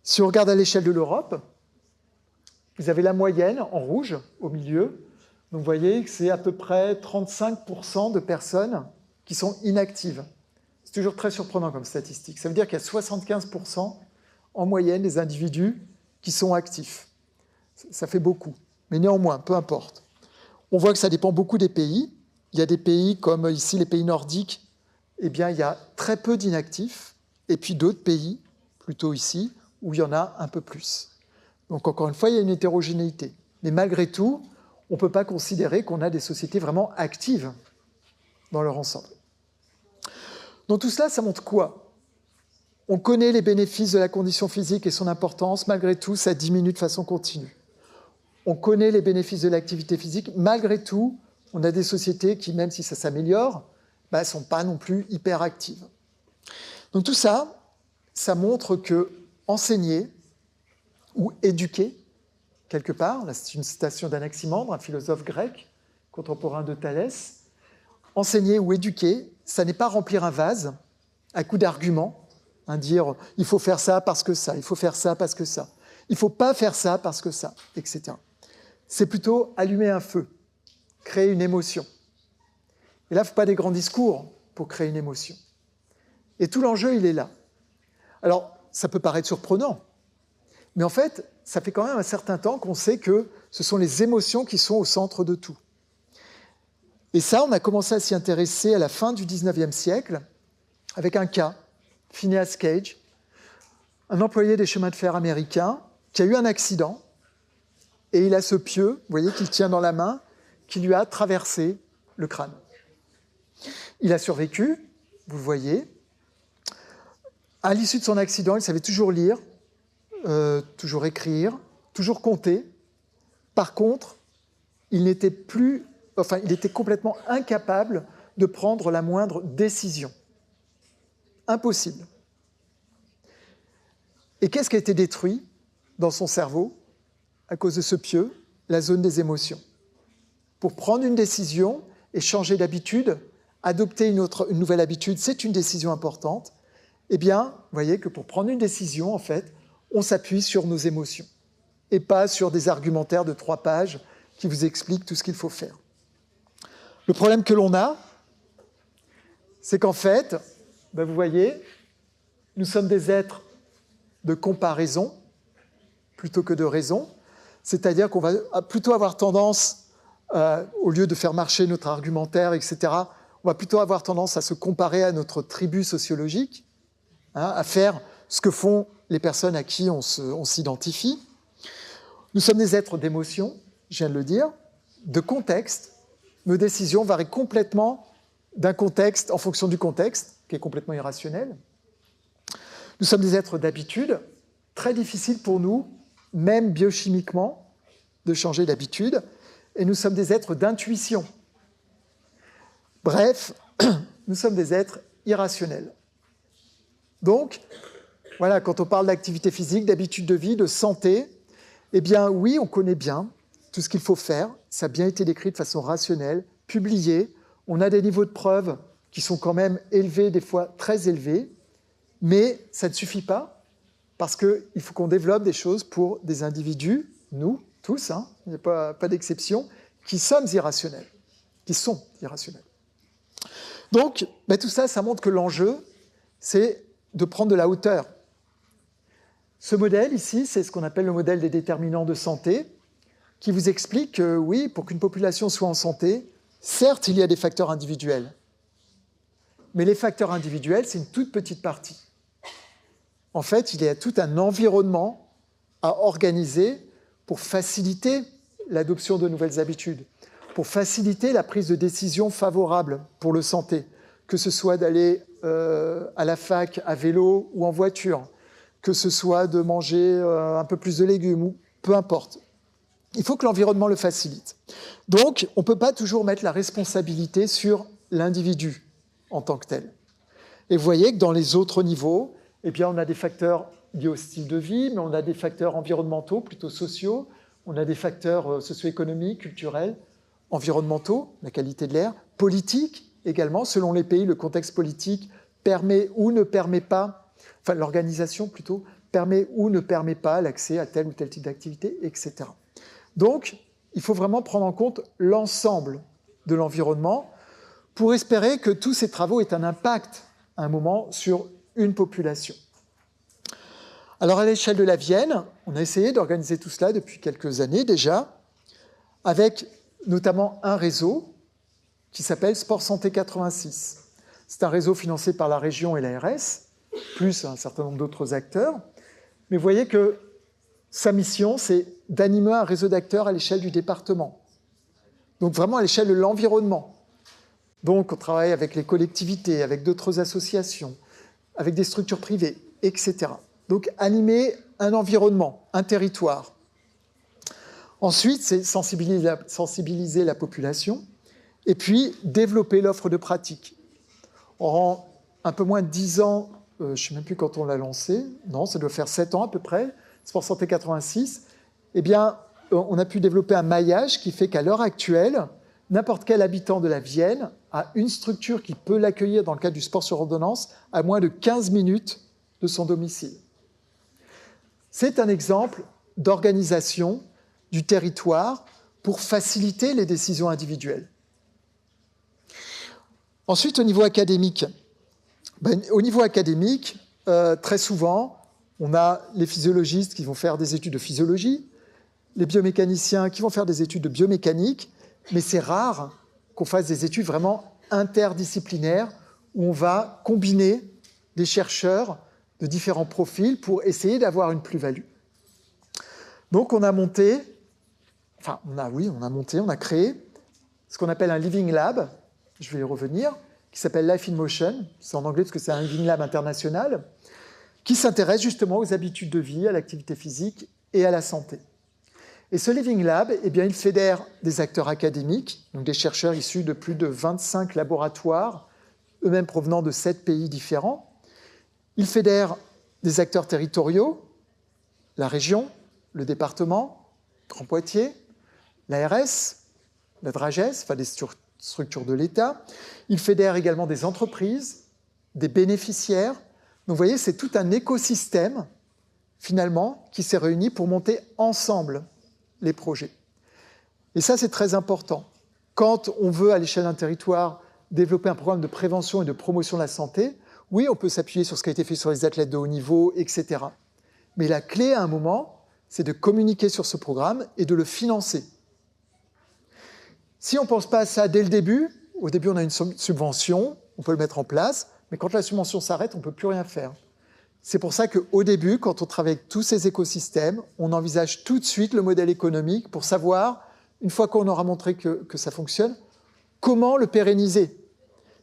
Si on regarde à l'échelle de l'Europe, vous avez la moyenne en rouge au milieu. Donc vous voyez que c'est à peu près 35% de personnes qui sont inactives. C'est toujours très surprenant comme statistique. Ça veut dire qu'il y a 75% en moyenne des individus qui sont actifs. Ça fait beaucoup. Mais néanmoins, peu importe. On voit que ça dépend beaucoup des pays. Il y a des pays comme ici, les pays nordiques, eh bien, il y a très peu d'inactifs. Et puis d'autres pays, plutôt ici, où il y en a un peu plus. Donc encore une fois, il y a une hétérogénéité. Mais malgré tout, on ne peut pas considérer qu'on a des sociétés vraiment actives dans leur ensemble. Donc tout cela, ça montre quoi ? On connaît les bénéfices de la condition physique et son importance. Malgré tout, ça diminue de façon continue. On connaît les bénéfices de l'activité physique. Malgré tout, on a des sociétés qui, même si ça s'améliore, ne sont pas non plus hyper actives. Donc tout ça, ça montre que enseigner ou éduquer, quelque part, là c'est une citation d'Anaximandre, un philosophe grec contemporain de Thalès, enseigner ou éduquer, ça n'est pas remplir un vase à coups d'arguments, dire « il faut faire ça parce que ça, il faut faire ça parce que ça, il ne faut pas faire ça parce que ça », etc. c'est plutôt allumer un feu, créer une émotion. Et là, il ne faut pas des grands discours pour créer une émotion. Et tout l'enjeu, il est là. Alors, ça peut paraître surprenant, mais en fait, ça fait quand même un certain temps qu'on sait que ce sont les émotions qui sont au centre de tout. Et ça, on a commencé à s'y intéresser à la fin du 19e siècle avec un cas, Phineas Gage, un employé des chemins de fer américains qui a eu un accident et il a ce pieu, vous voyez, qu'il tient dans la main, qui lui a traversé le crâne. Il a survécu, vous le voyez. À l'issue de son accident, il savait toujours lire, toujours écrire, toujours compter. Par contre, il était complètement incapable de prendre la moindre décision. Impossible. Et qu'est-ce qui a été détruit dans son cerveau à cause de ce pieu? La zone des émotions. Pour prendre une décision et changer d'habitude, adopter une nouvelle habitude, c'est une décision importante. Eh bien, vous voyez que pour prendre une décision, en fait, on s'appuie sur nos émotions et pas sur des argumentaires de 3 pages qui vous expliquent tout ce qu'il faut faire. Le problème que l'on a, c'est qu'en fait, vous voyez, nous sommes des êtres de comparaison plutôt que de raison, c'est-à-dire qu'on va plutôt avoir tendance, au lieu de faire marcher notre argumentaire, etc., on va plutôt avoir tendance à se comparer à notre tribu sociologique, à faire ce que font les personnes à qui on s'identifie. Nous sommes des êtres d'émotion, je viens de le dire, de contexte. Nos décisions varient complètement d'un contexte en fonction du contexte, qui est complètement irrationnel. Nous sommes des êtres d'habitude, très difficile pour nous, même biochimiquement, de changer d'habitude, et nous sommes des êtres d'intuition. Bref, nous sommes des êtres irrationnels. Donc, voilà, quand on parle d'activité physique, d'habitude de vie, de santé, eh bien oui, on connaît bien tout ce qu'il faut faire, ça a bien été décrit de façon rationnelle, publié, on a des niveaux de preuve qui sont quand même élevés, des fois très élevés, mais ça ne suffit pas, parce qu'il faut qu'on développe des choses pour des individus, nous, tous, il n'y a pas d'exception, qui sont irrationnels. Donc, tout ça, ça montre que l'enjeu, c'est de prendre de la hauteur. Ce modèle ici, c'est ce qu'on appelle le modèle des déterminants de santé, qui vous explique que oui, pour qu'une population soit en santé, certes, il y a des facteurs individuels, mais les facteurs individuels, c'est une toute petite partie. En fait, il y a tout un environnement à organiser pour faciliter l'adoption de nouvelles habitudes, pour faciliter la prise de décision favorable pour le santé, que ce soit d'aller à la fac à vélo ou en voiture, que ce soit de manger un peu plus de légumes, ou peu importe. Il faut que l'environnement le facilite. Donc, on ne peut pas toujours mettre la responsabilité sur l'individu en tant que tel. Et vous voyez que dans les autres niveaux, eh bien, on a des facteurs liés au style de vie, mais on a des facteurs environnementaux, plutôt sociaux, on a des facteurs socio-économiques, culturels, environnementaux, la qualité de l'air, politiques également, selon les pays, le contexte politique permet ou ne permet pas, enfin l'organisation plutôt, permet ou ne permet pas l'accès à tel ou tel type d'activité, etc. Donc, il faut vraiment prendre en compte l'ensemble de l'environnement pour espérer que tous ces travaux aient un impact à un moment sur une population. Alors, à l'échelle de la Vienne, on a essayé d'organiser tout cela depuis quelques années déjà, avec notamment un réseau qui s'appelle Sport Santé 86. C'est un réseau financé par la région et l'ARS, plus un certain nombre d'autres acteurs. Mais vous voyez que sa mission, c'est d'animer un réseau d'acteurs à l'échelle du département. Donc vraiment à l'échelle de l'environnement. Donc on travaille avec les collectivités, avec d'autres associations, avec des structures privées, etc. Donc animer un environnement, un territoire. Ensuite, c'est sensibiliser la population et puis développer l'offre de pratique. En un peu moins de 10 ans, je ne sais même plus quand on l'a lancé, non, ça doit faire 7 ans à peu près, Sport Santé 86, eh bien, on a pu développer un maillage qui fait qu'à l'heure actuelle, n'importe quel habitant de la Vienne a une structure qui peut l'accueillir dans le cadre du sport sur ordonnance à moins de 15 minutes de son domicile. C'est un exemple d'organisation du territoire pour faciliter les décisions individuelles. Ensuite, au niveau académique, très souvent, on a les physiologistes qui vont faire des études de physiologie, les biomécaniciens qui vont faire des études de biomécanique, mais c'est rare qu'on fasse des études vraiment interdisciplinaires où on va combiner des chercheurs de différents profils pour essayer d'avoir une plus-value. Donc on a créé ce qu'on appelle un Living Lab, je vais y revenir, qui s'appelle Life in Motion, c'est en anglais parce que c'est un Living Lab international, qui s'intéresse justement aux habitudes de vie, à l'activité physique et à la santé. Et ce Living Lab, eh bien, il fédère des acteurs académiques, donc des chercheurs issus de plus de 25 laboratoires, eux-mêmes provenant de 7 pays différents. Il fédère des acteurs territoriaux, la région, le département, Grand Poitiers, l'ARS, la DRAGES, enfin des structures de l'État. Il fédère également des entreprises, des bénéficiaires. Donc vous voyez, c'est tout un écosystème, finalement, qui s'est réuni pour monter ensemble les projets. Et ça, c'est très important. Quand on veut, à l'échelle d'un territoire, développer un programme de prévention et de promotion de la santé, oui, on peut s'appuyer sur ce qui a été fait sur les athlètes de haut niveau, etc. Mais la clé, à un moment, c'est de communiquer sur ce programme et de le financer. Si on ne pense pas à ça dès le début, au début, on a une subvention, on peut le mettre en place, mais quand la subvention s'arrête, on ne peut plus rien faire. C'est pour ça qu'au début, quand on travaille avec tous ces écosystèmes, on envisage tout de suite le modèle économique pour savoir, une fois qu'on aura montré que ça fonctionne, comment le pérenniser.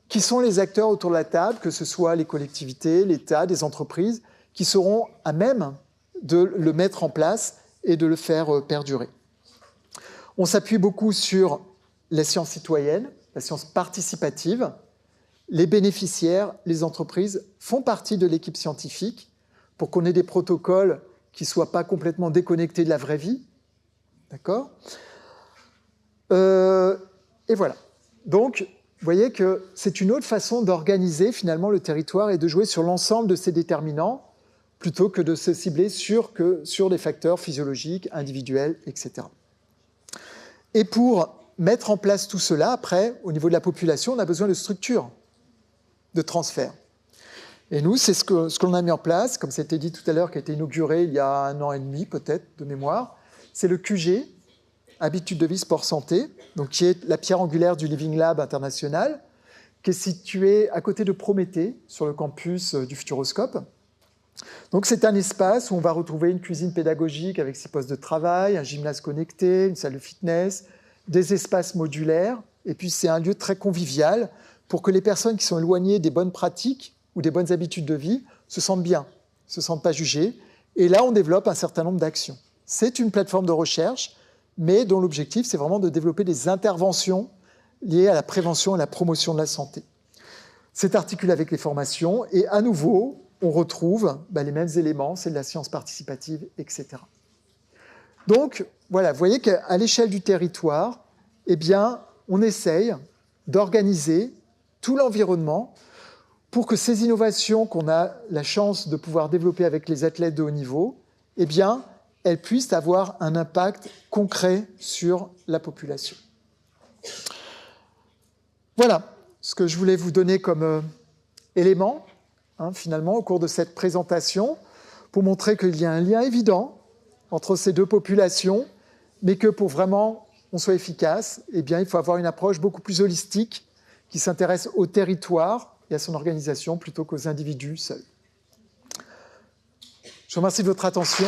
Qui sont les acteurs autour de la table, que ce soit les collectivités, l'État, des entreprises, qui seront à même de le mettre en place et de le faire perdurer. On s'appuie beaucoup sur la science citoyenne, la science participative. Les bénéficiaires, les entreprises font partie de l'équipe scientifique pour qu'on ait des protocoles qui ne soient pas complètement déconnectés de la vraie vie. D'accord ? Et voilà. Donc, vous voyez que c'est une autre façon d'organiser finalement le territoire et de jouer sur l'ensemble de ces déterminants plutôt que de se cibler sur des facteurs physiologiques, individuels, etc. Et pour mettre en place tout cela, après, au niveau de la population, on a besoin de structures de transfert. Et nous, c'est ce que l'on a mis en place, comme ça a été dit tout à l'heure, qui a été inauguré il y a 1 an et demi, peut-être, de mémoire. C'est le QG, Habitudes de vie, Sport, Santé, donc qui est la pierre angulaire du Living Lab international, qui est situé à côté de Prométhée, sur le campus du Futuroscope. Donc c'est un espace où on va retrouver une cuisine pédagogique avec 6 postes de travail, un gymnase connecté, une salle de fitness, des espaces modulaires, et puis c'est un lieu très convivial pour que les personnes qui sont éloignées des bonnes pratiques ou des bonnes habitudes de vie se sentent bien, ne se sentent pas jugées. Et là, on développe un certain nombre d'actions. C'est une plateforme de recherche, mais dont l'objectif, c'est vraiment de développer des interventions liées à la prévention et à la promotion de la santé. C'est articulé avec les formations, et à nouveau, on retrouve les mêmes éléments, c'est de la science participative, etc. Donc, voilà, vous voyez qu'à l'échelle du territoire, eh bien, on essaye d'organiser tout l'environnement pour que ces innovations qu'on a la chance de pouvoir développer avec les athlètes de haut niveau, eh bien, elles puissent avoir un impact concret sur la population. Voilà ce que je voulais vous donner comme élément, finalement, au cours de cette présentation, pour montrer qu'il y a un lien évident entre ces deux populations, mais que pour vraiment on soit efficace, eh bien, il faut avoir une approche beaucoup plus holistique qui s'intéresse au territoire et à son organisation plutôt qu'aux individus seuls. Je vous remercie de votre attention.